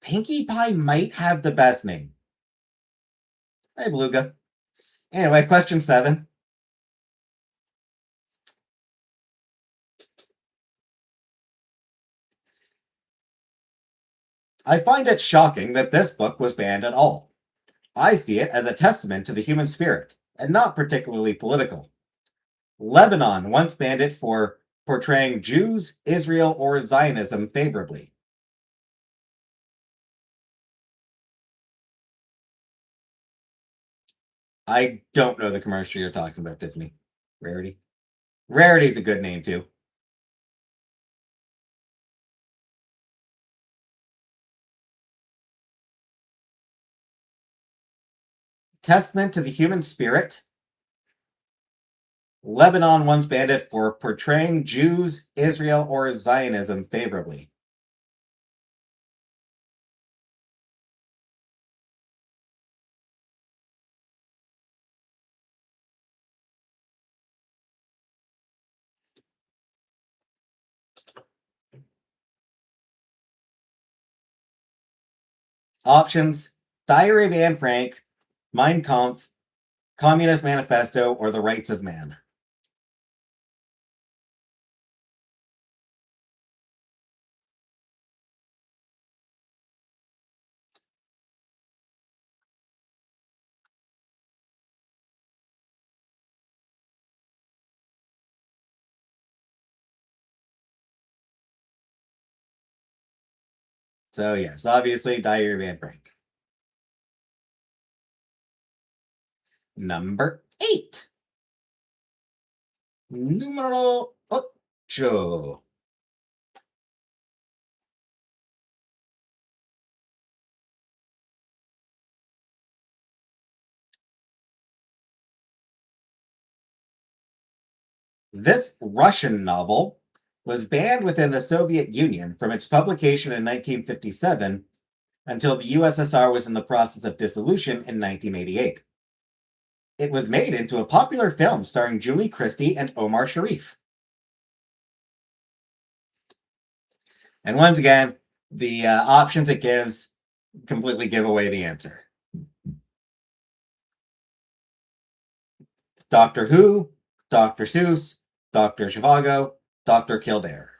Pinkie Pie might have the best name. Hey, Beluga. Anyway, question 7. I find it shocking that this book was banned at all. I see it as a testament to the human spirit, and not particularly political. Lebanon once banned it for portraying Jews, Israel, or Zionism favorably. I don't know the commercial you're talking about, Tiffany. Rarity? Rarity's a good name, too. Testament to the human spirit. Lebanon once banned it for portraying Jews, Israel, or Zionism favorably. Options: Diary of Anne Frank, Mein Kampf, Communist Manifesto, or The Rights of Man. So yes, obviously Diary of Anne Frank. Number 8. Numero 8. This Russian novel was banned within the Soviet Union from its publication in 1957 until the USSR was in the process of dissolution in 1988. It was made into a popular film starring Julie Christie and Omar Sharif. And once again, the options it gives completely give away the answer. Doctor Who, Dr. Seuss, Dr. Zhivago, Dr. Kildare.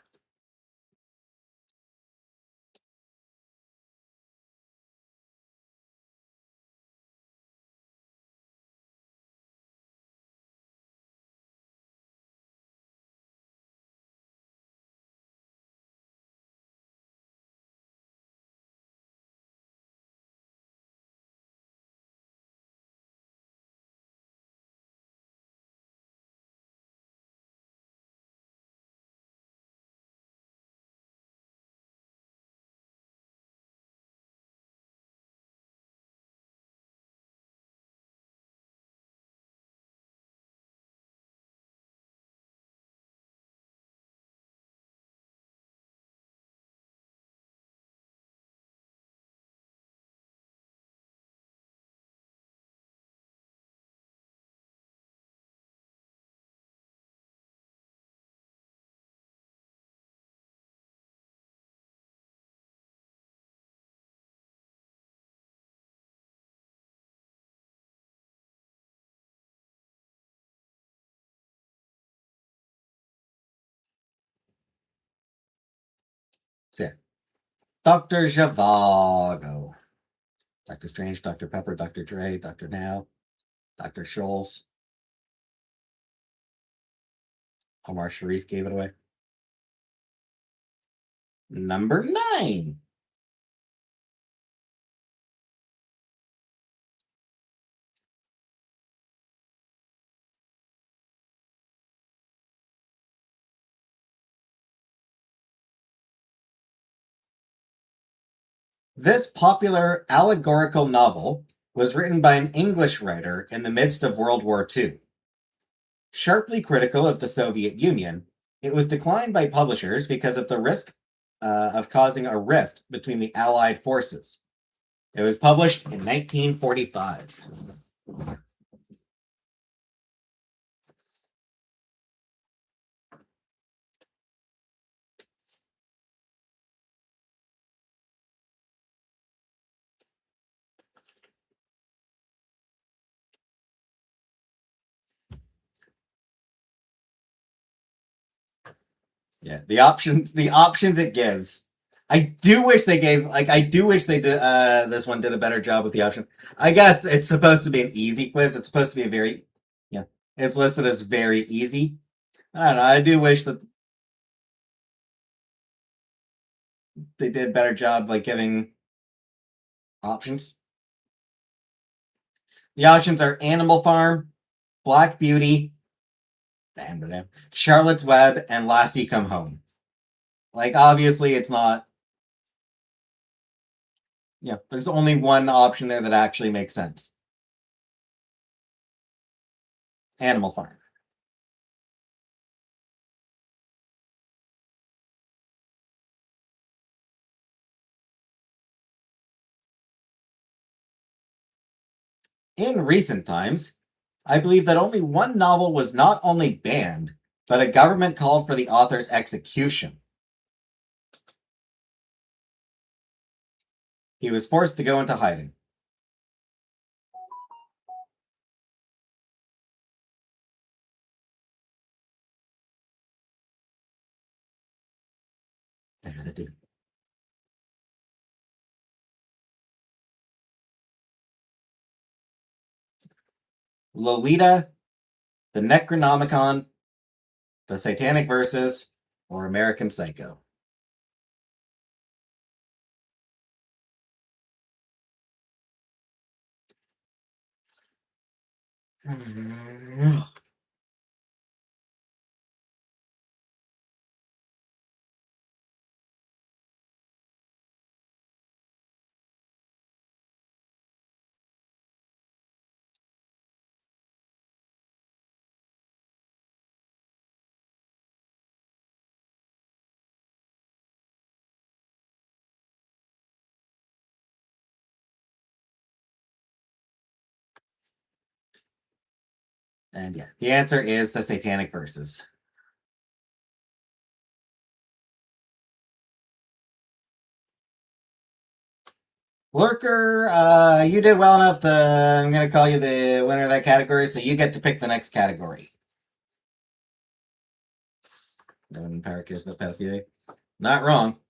So, yeah. Dr. Zhivago. Dr. Strange, Dr. Pepper, Dr. Dre, Dr. Now, Dr. Scholes. Omar Sharif gave it away. Number 9. This popular allegorical novel was written by an English writer in the midst of World War II. Sharply critical of the Soviet Union, it was declined by publishers because of the risk of causing a rift between the Allied forces. It was published in 1945. Yeah, the options it gives. I do wish they gave I do wish they did this one did a better job with the option. I guess it's supposed to be an easy quiz. It's supposed to be a very yeah. It's listed as very easy. I don't know. I do wish that they did a better job like giving options. The options are Animal Farm, Black Beauty, Charlotte's Web, and Lassie Come Home. Like obviously it's not yeah, there's only one option there that actually makes sense. Animal Farm. In recent times, I believe that only one novel was not only banned, but a government called for the author's execution. He was forced to go into hiding. There they do. Lolita, the Necronomicon, the Satanic Verses, or American Psycho. And yeah, the answer is the Satanic Verses. Lurker, you did well enough I'm going to call you the winner of that category, so you get to pick the next category. No one in power cares about pedophilia. Not wrong.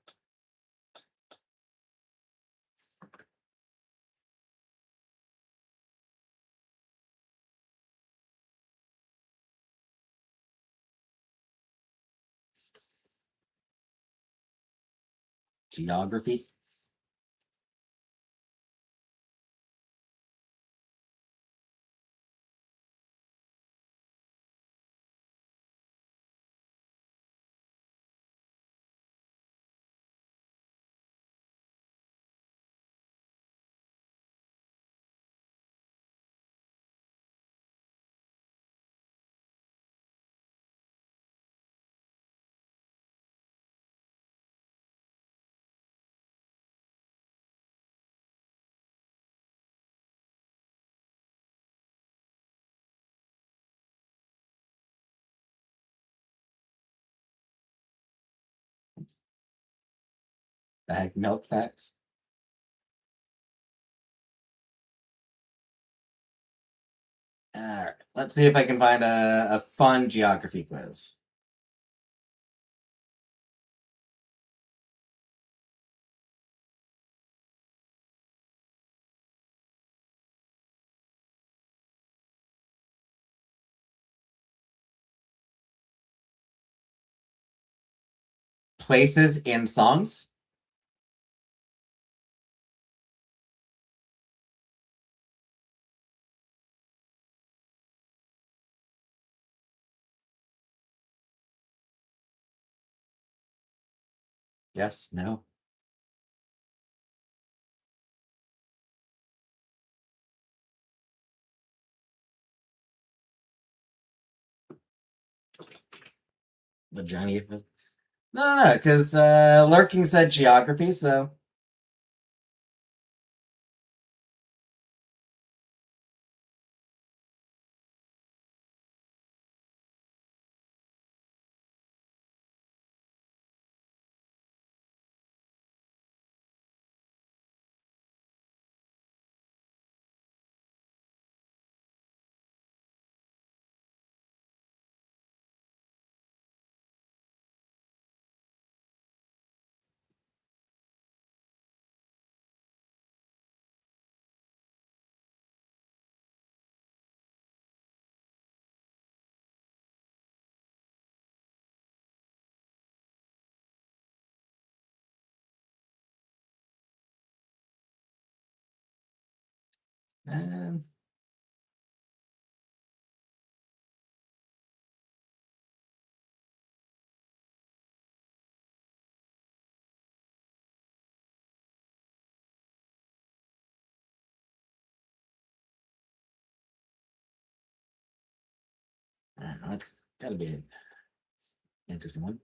Geography. Bag milk facts. All right, let's see if I can find a fun geography quiz. Places in songs. Yes, no. The Johnny. No, because Lurking said geography, so. Um, that's gotta be an interesting one.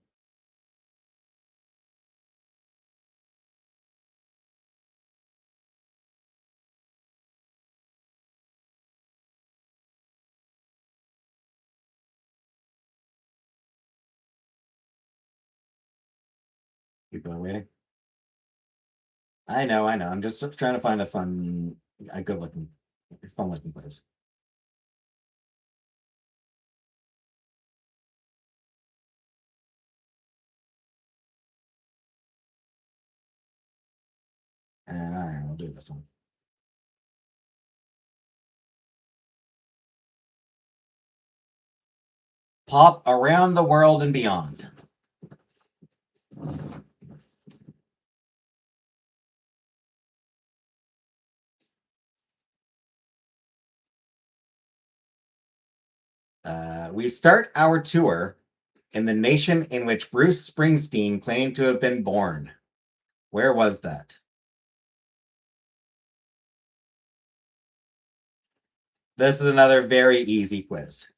People are waiting. I know. I'm just trying to find a good looking, fun looking quiz. And all right, we'll do this one. Pop around the world and beyond. We start our tour in the nation in which Bruce Springsteen claimed to have been born. Where was that? This is another very easy quiz.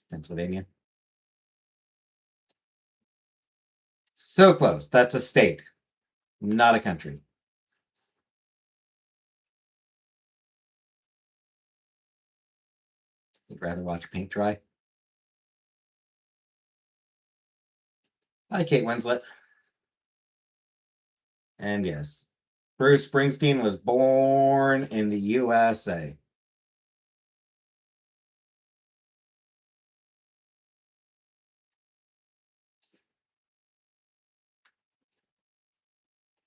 Pennsylvania. So close. That's a state. Not a country. I'd rather watch paint dry. Hi, Kate Winslet. And yes, Bruce Springsteen was born in the USA.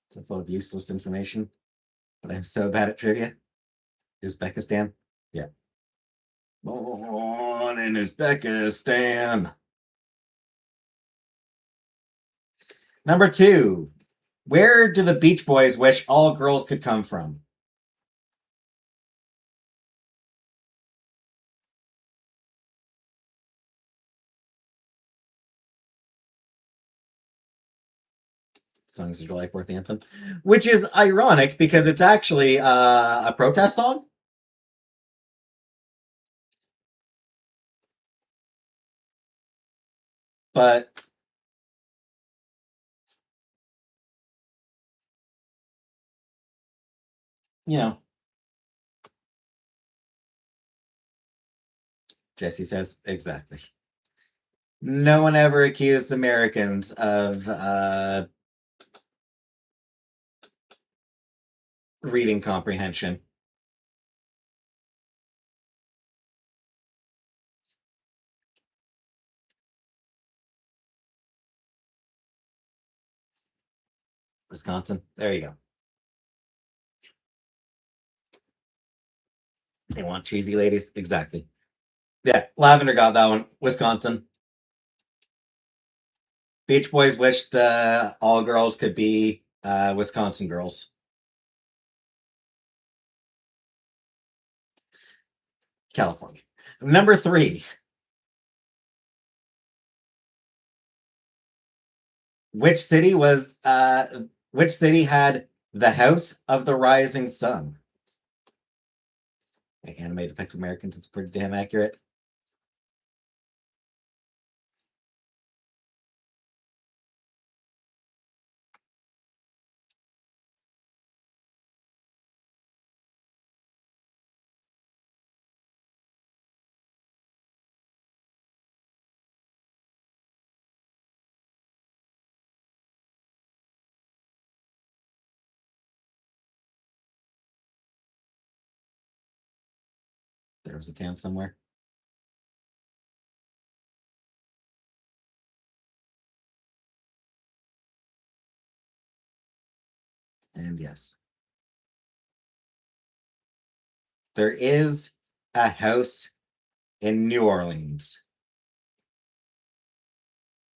So full of useless information, but I'm so bad at trivia. Uzbekistan? Yeah. Born in Uzbekistan. Number 2. Where do the Beach Boys wish all girls could come from? Songs of July 4th anthem, which is ironic because it's actually a protest song. But you know, Jesse says exactly. No one ever accused Americans of reading comprehension. Wisconsin. There you go. They want cheesy ladies. Exactly. Yeah, Lavender got that one. Wisconsin. Beach Boys wished all girls could be Wisconsin girls. California. Number 3. Which city had the House of the Rising Sun? Anime depicts Americans. It's pretty damn accurate. There was a town somewhere. And yes, there is a house in New Orleans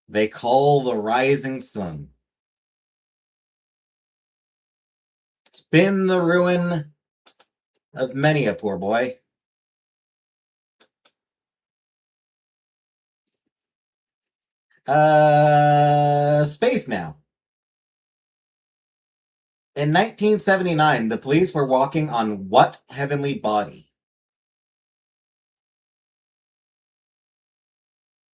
they call the Rising Sun. It's been the ruin of many a poor boy. Space now. In 1979, the police were walking on what heavenly body?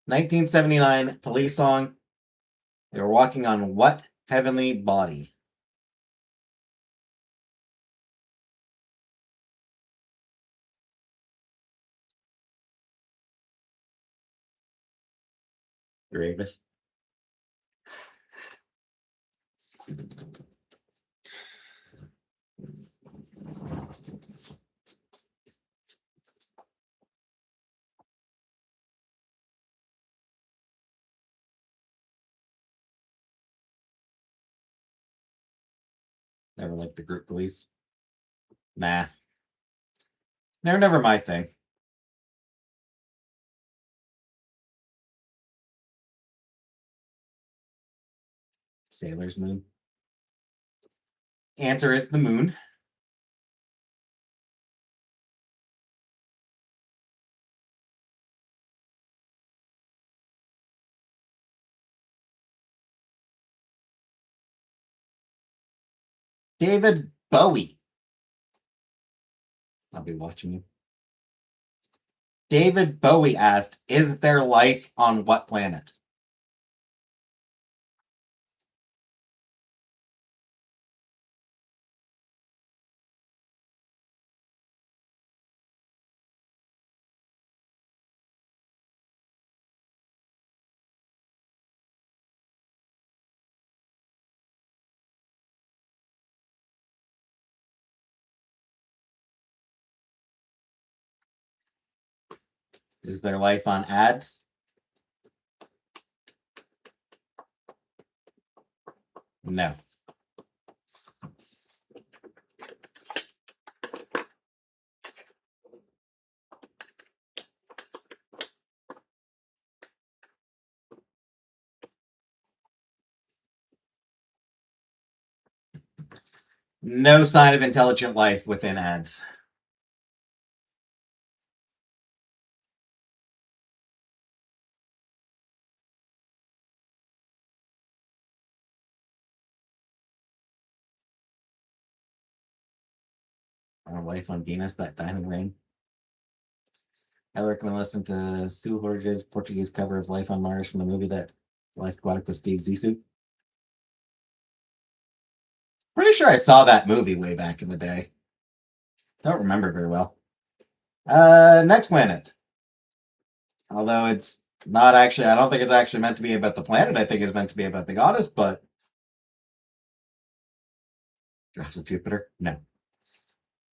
1979 police song. They were walking on what heavenly body? Gravis. Never liked the group police. Nah. They're never my thing. Sailor's Moon. Answer is the moon. David Bowie. I'll be watching you. David Bowie asked, is there life on what planet? Is their life on ads? No. No sign of intelligent life within ads. Life on Venus, that Diamond Ring. I recommend listening to Sue Jorge's Portuguese cover of Life on Mars from the movie that Life Aquatic with Steve Zissou. Pretty sure I saw that movie way back in the day. Don't remember very well. Next planet. Although it's not actually, I don't think it's actually meant to be about the planet. I think it's meant to be about the goddess, but Drops of Jupiter? No.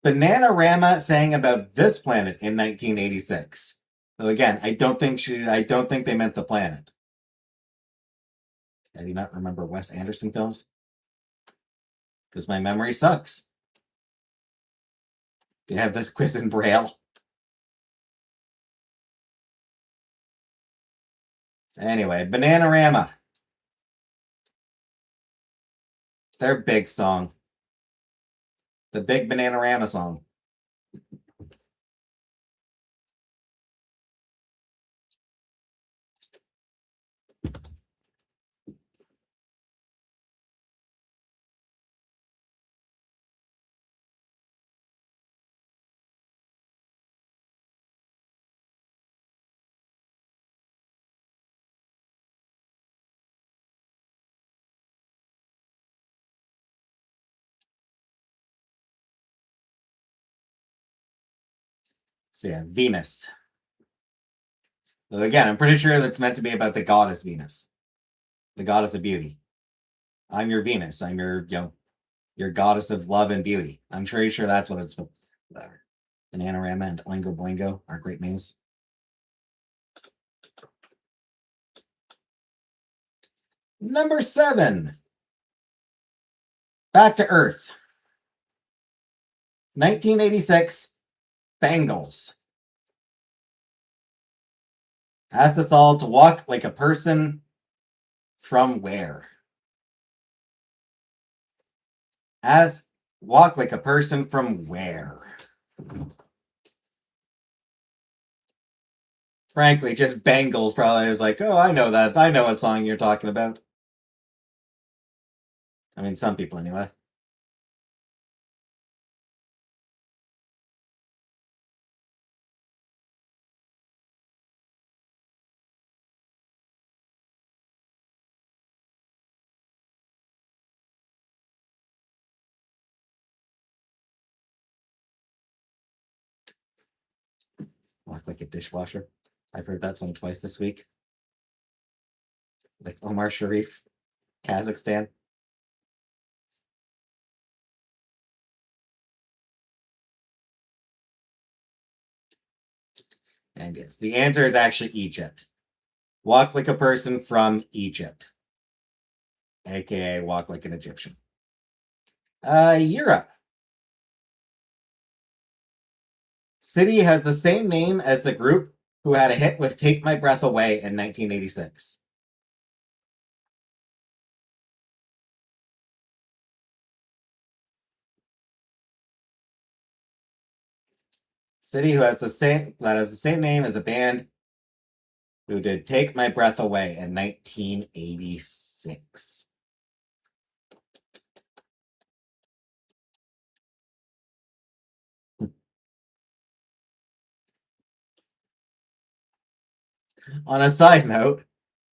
Bananarama sang about this planet in 1986. So again, I don't think they meant the planet. I do not remember Wes Anderson films because my memory sucks. Do you have this quiz in Braille? Anyway, Bananarama. Their big song. The big Bananarama song. So yeah, Venus. So again, I'm pretty sure that's meant to be about the goddess Venus, the goddess of beauty. I'm your Venus. I'm your, your goddess of love and beauty. I'm pretty sure that's what it's. Whatever. Bananarama and Oingo Boingo are great names. Number 7. Back to Earth. 1986. Bangles. Asked us all to walk like a person from where? Walk like a person from where? Frankly, just Bangles probably is like, oh, I know that. I know what song you're talking about. I mean, some people anyway. Walk like a dishwasher. I've heard that song twice this week. Like Omar Sharif, Kazakhstan. And yes, the answer is actually Egypt. Walk like a person from Egypt. AKA walk like an Egyptian. Europe. City has the same name as the group who had a hit with Take My Breath Away in 1986. City that has the same name as a band who did Take My Breath Away in 1986. On a side note,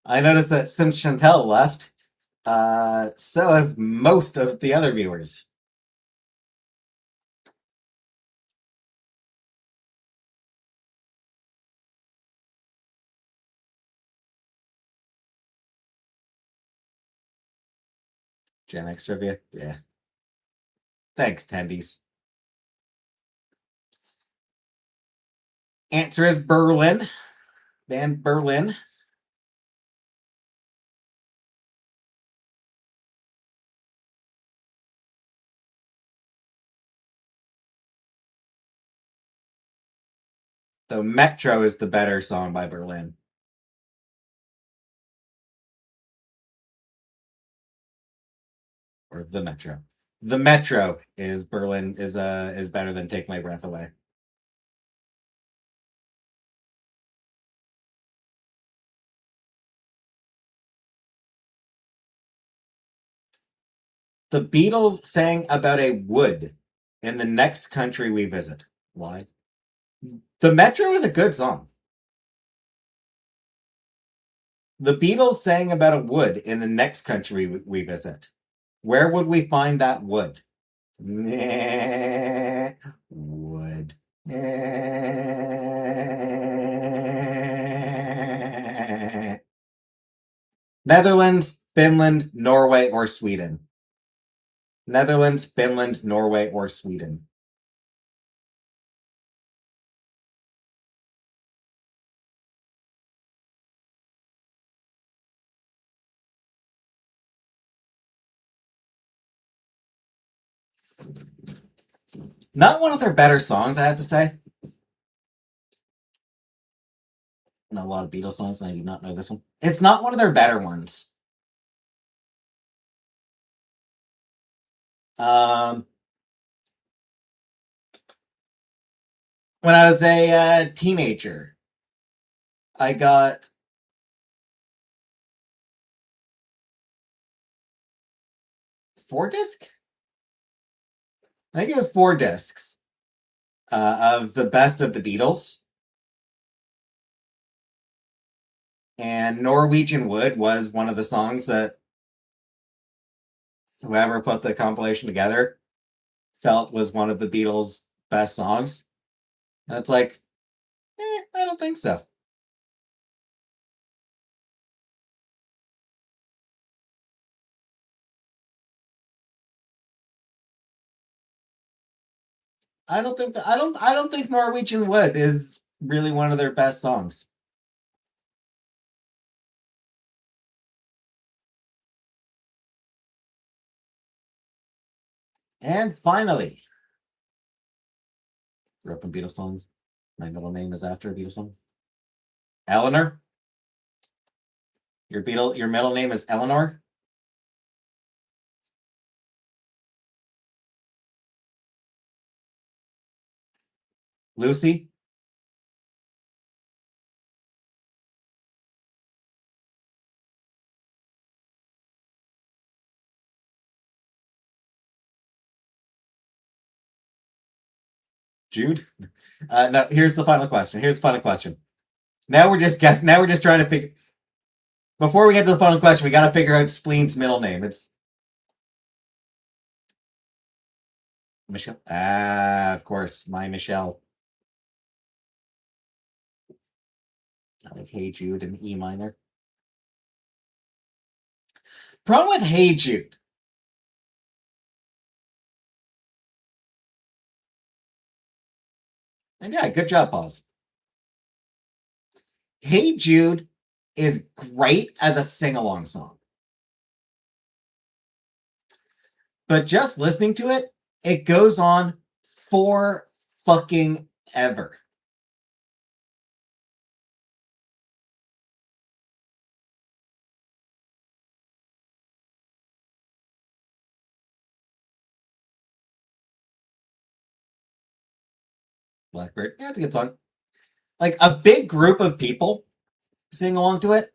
I noticed that since Chantel left, so have most of the other viewers. Gen X trivia? Yeah. Thanks, Tendies. Answer is Berlin. band Berlin. So Metro is the better song by Berlin. Or the Metro. The Metro is Berlin is better than Take My Breath Away. The Beatles sang about a wood in the next country we visit. Why? The Metro is a good song. The Beatles sang about a wood in the next country we visit. Where would we find that wood? Wood. Netherlands, Finland, Norway, or Sweden? Netherlands, Finland, Norway, or Sweden? Not one of their better songs, I have to say. Not a lot of Beatles songs, and I do not know this one. It's not one of their better ones. When I was a teenager, I got four disc. I think it was four discs of the best of the Beatles, and Norwegian Wood was one of the songs that whoever put the compilation together felt was one of the Beatles' best songs. And it's like, I don't think so. I don't think Norwegian Wood is really one of their best songs. And finally, grew up in Beatles songs. My middle name is after a Beatles song. Eleanor. Your middle name is Eleanor. Lucy. Jude. No. Here's the final question. Now we're just guessing. Now we're just trying to figure. Before we get to the final question, we got to figure out Spleen's middle name. It's Michelle. Ah, of course, my Michelle. I like Hey Jude in E minor. Problem with Hey Jude. And yeah, good job, Pause. Hey Jude is great as a sing-along song. But just listening to it, it goes on for fucking ever. Blackbird, yeah, it's a good song. Like a big group of people sing along to it.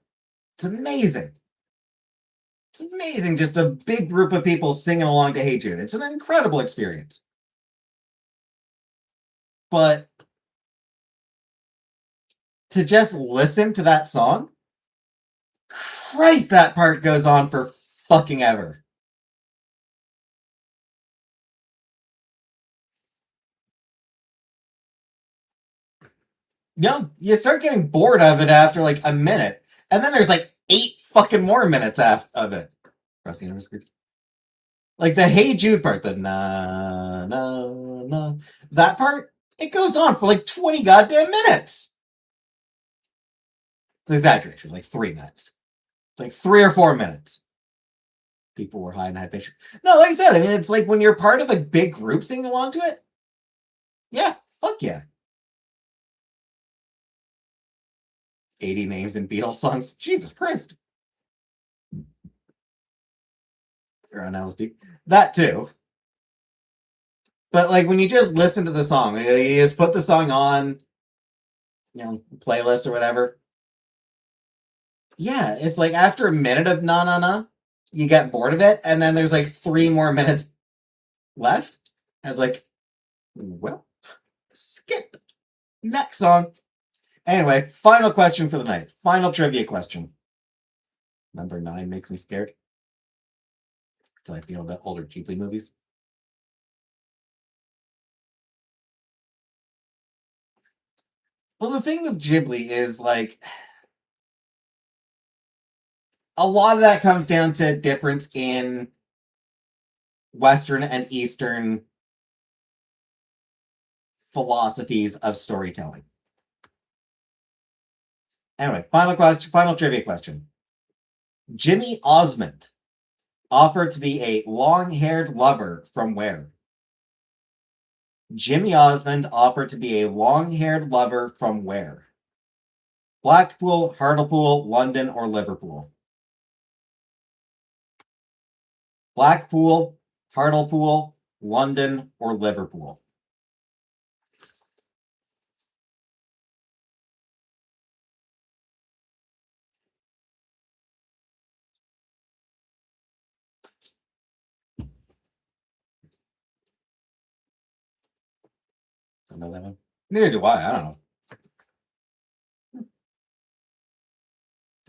It's amazing. It's amazing, just a big group of people singing along to Hey Jude. It's an incredible experience. But to just listen to that song, Christ, that part goes on for fucking ever. You start getting bored of it after like a minute, and then there's like 8 fucking more minutes of it. Like the Hey Jude part, the na na na, that part, it goes on for like 20 goddamn minutes. It's an exaggeration. Like 3 minutes. It's like 3 or 4 minutes. People were high and had pictures. No, like I said, I mean, it's like when you're part of a big group singing along to it. Yeah, fuck yeah. 80 names in Beatles songs. Jesus Christ. They're on LSD. That too. But like when you just listen to the song, you just put the song on, playlist or whatever. Yeah, it's like after a minute of na na na, you get bored of it, and then there's like 3 more minutes left. And it's like, well, skip. Next song. Anyway, final question for the night. Final trivia question. Number 9 makes me scared. Until I feel about older Ghibli movies. Well, the thing with Ghibli is like a lot of that comes down to difference in Western and Eastern philosophies of storytelling. Anyway, final question, final trivia question. Jimmy Osmond offered to be a long-haired lover from where? Jimmy Osmond offered to be a long-haired lover from where? Blackpool, Hartlepool, London, or Liverpool? Blackpool, Hartlepool, London, or Liverpool? Don't know that one. Neither do I. I don't know.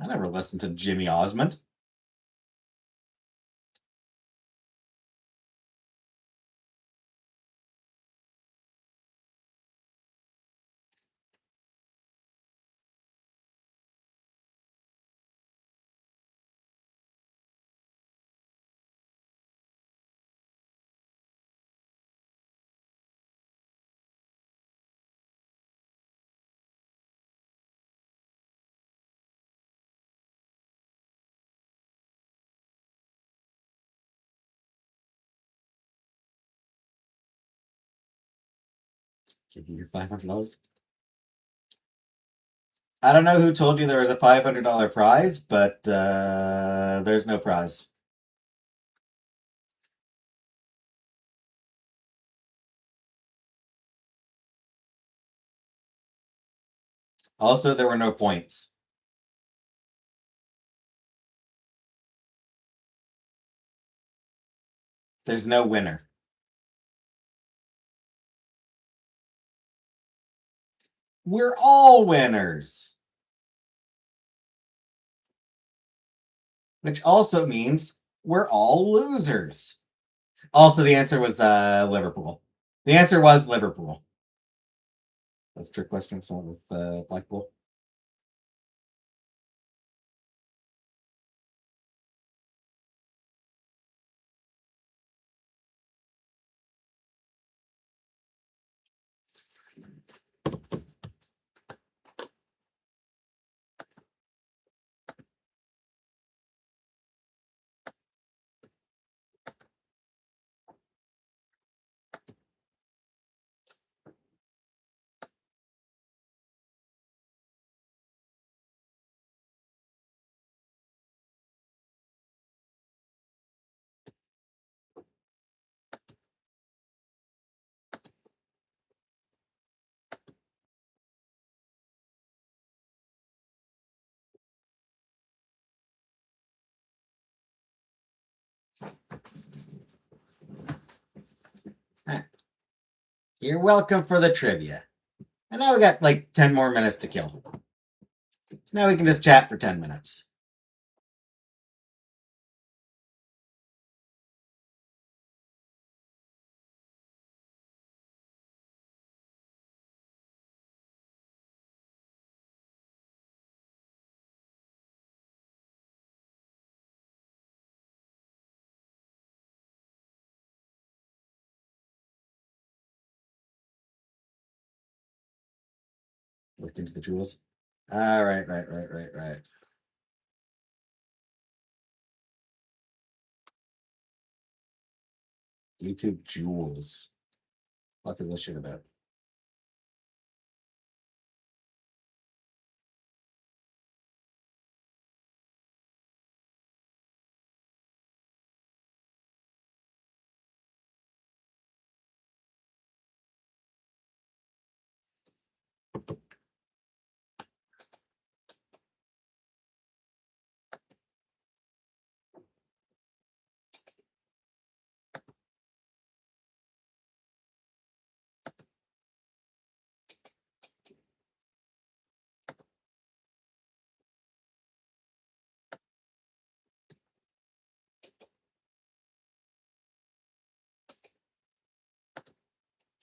I never listened to Jimmy Osmond. Give you your $500. I don't know who told you there was a $500 prize, but there's no prize. Also, there were no points. There's no winner. We're all winners. Which also means we're all losers. Also, the answer was Liverpool. The answer was Liverpool. That's a trick question. Someone with Blackpool. You're welcome for the trivia. And now we got like 10 more minutes to kill. So now we can just chat for 10 minutes. Looked into the jewels. Right. YouTube Jewels. What is this shit about?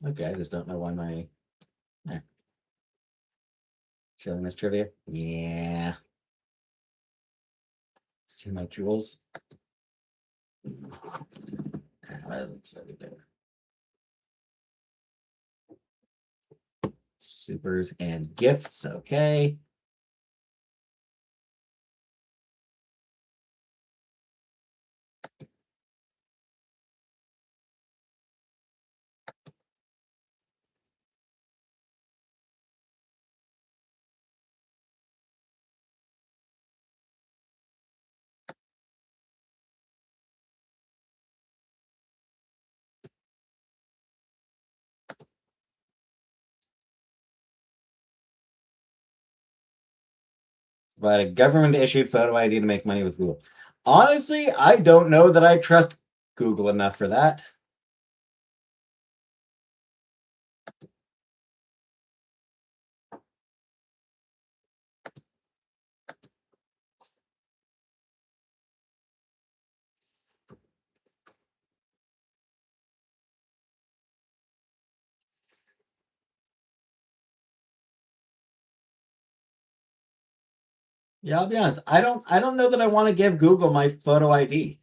Okay, I just don't know why my showing this trivia. Yeah. See my jewels. Supers and gifts. Okay. But a government issued photo ID to make money with Google. Honestly, I don't know that I trust Google enough for that. Yeah, I'll be honest. I don't know that I want to give Google my photo ID.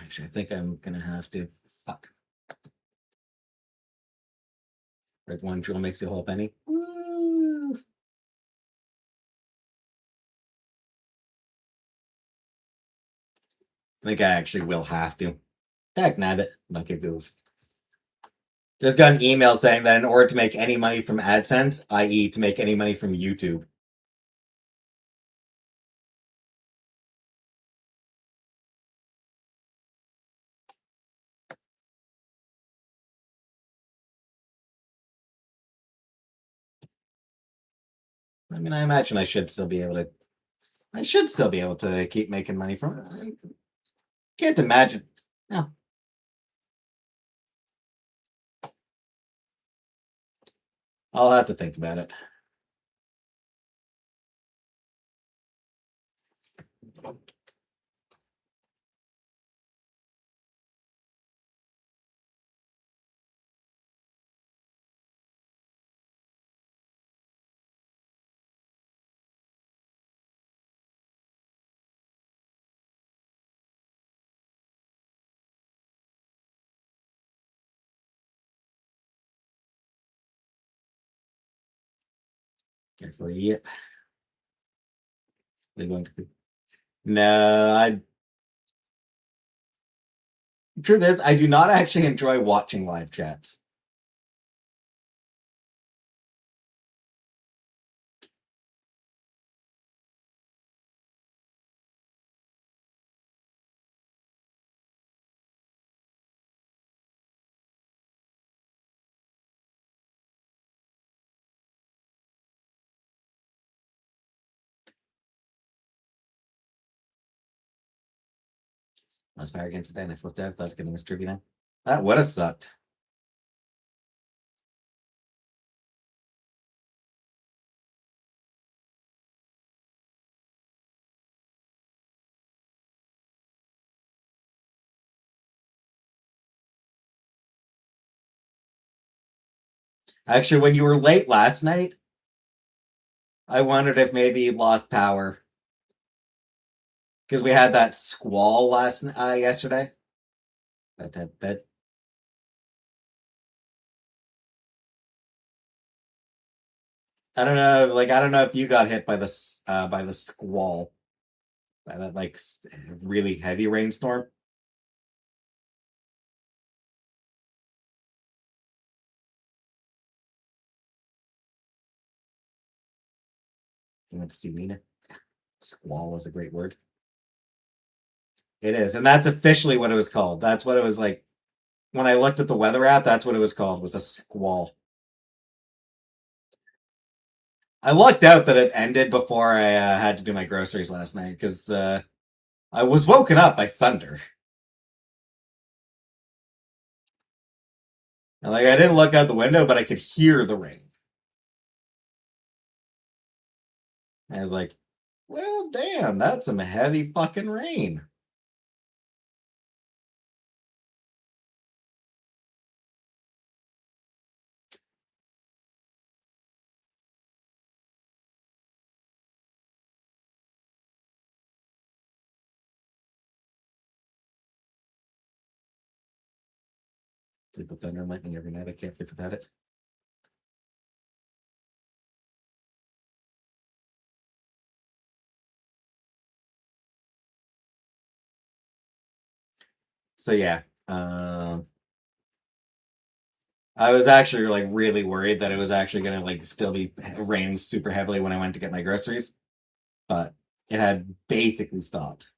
Actually, I think I'm gonna have to. Fuck. Red one jewel makes you a whole penny. Woo. I think I actually will have to. Heck, nabbit. Not get Google. Just got an email saying that in order to make any money from AdSense, i.e., to make any money from YouTube, I mean, I imagine I should still be able to. I should still be able to keep making money from it. I can't imagine. No. I'll have to think about it. Carefully, yep. They're going to. No, I. Truth is, I do not actually enjoy watching live chats. I was fire again today and I flipped out. Thought I was getting Mr. now. That would have sucked. Actually, when you were late last night, I wondered if maybe you lost power. Because we had that squall yesterday. That. I don't know. Like I don't know if you got hit by the squall, by that like really heavy rainstorm. You went to see Nina. Squall is a great word. It is, and that's officially what it was called. That's what it was like when I looked at the weather app. That's what it was called. Was a squall. I lucked out that it ended before I had to do my groceries last night because I was woken up by thunder. And like I didn't look out the window, but I could hear the rain. I was like, well, damn, that's some heavy fucking rain. Sleep with thunder and lightning every night. I can't sleep without it. So yeah, I was actually like really worried that it was actually gonna like still be raining super heavily when I went to get my groceries, but it had basically stopped.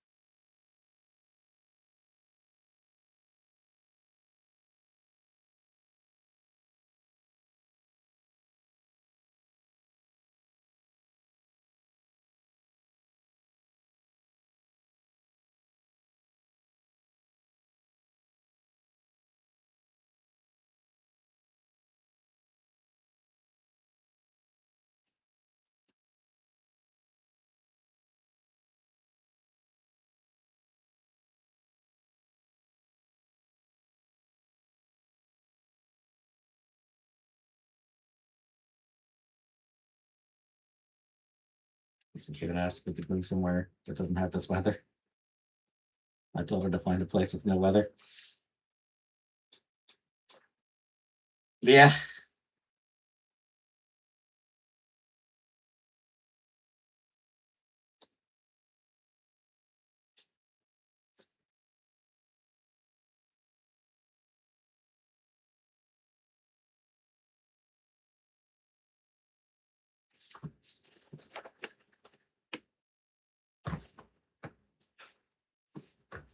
Listen, Kevin asked if we could move somewhere that doesn't have this weather. I told her to find a place with no weather. Yeah.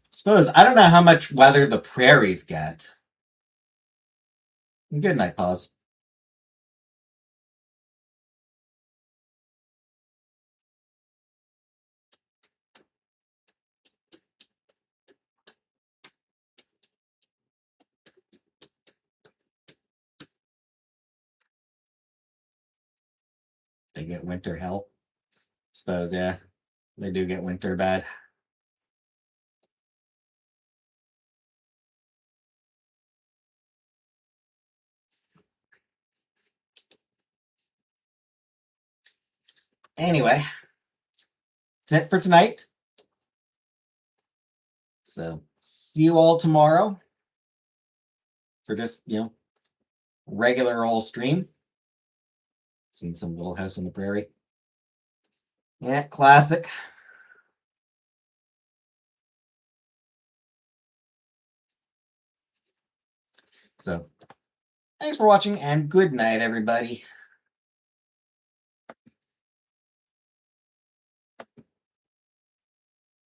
Suppose I don't know how much weather the prairies get. Good night, pause. They get winter hell. Suppose, yeah. They do get winter bad. Anyway, that's it for tonight. So see you all tomorrow for just, regular old stream. Seen some Little House on the Prairie. Yeah, classic. So thanks for watching and good night, everybody.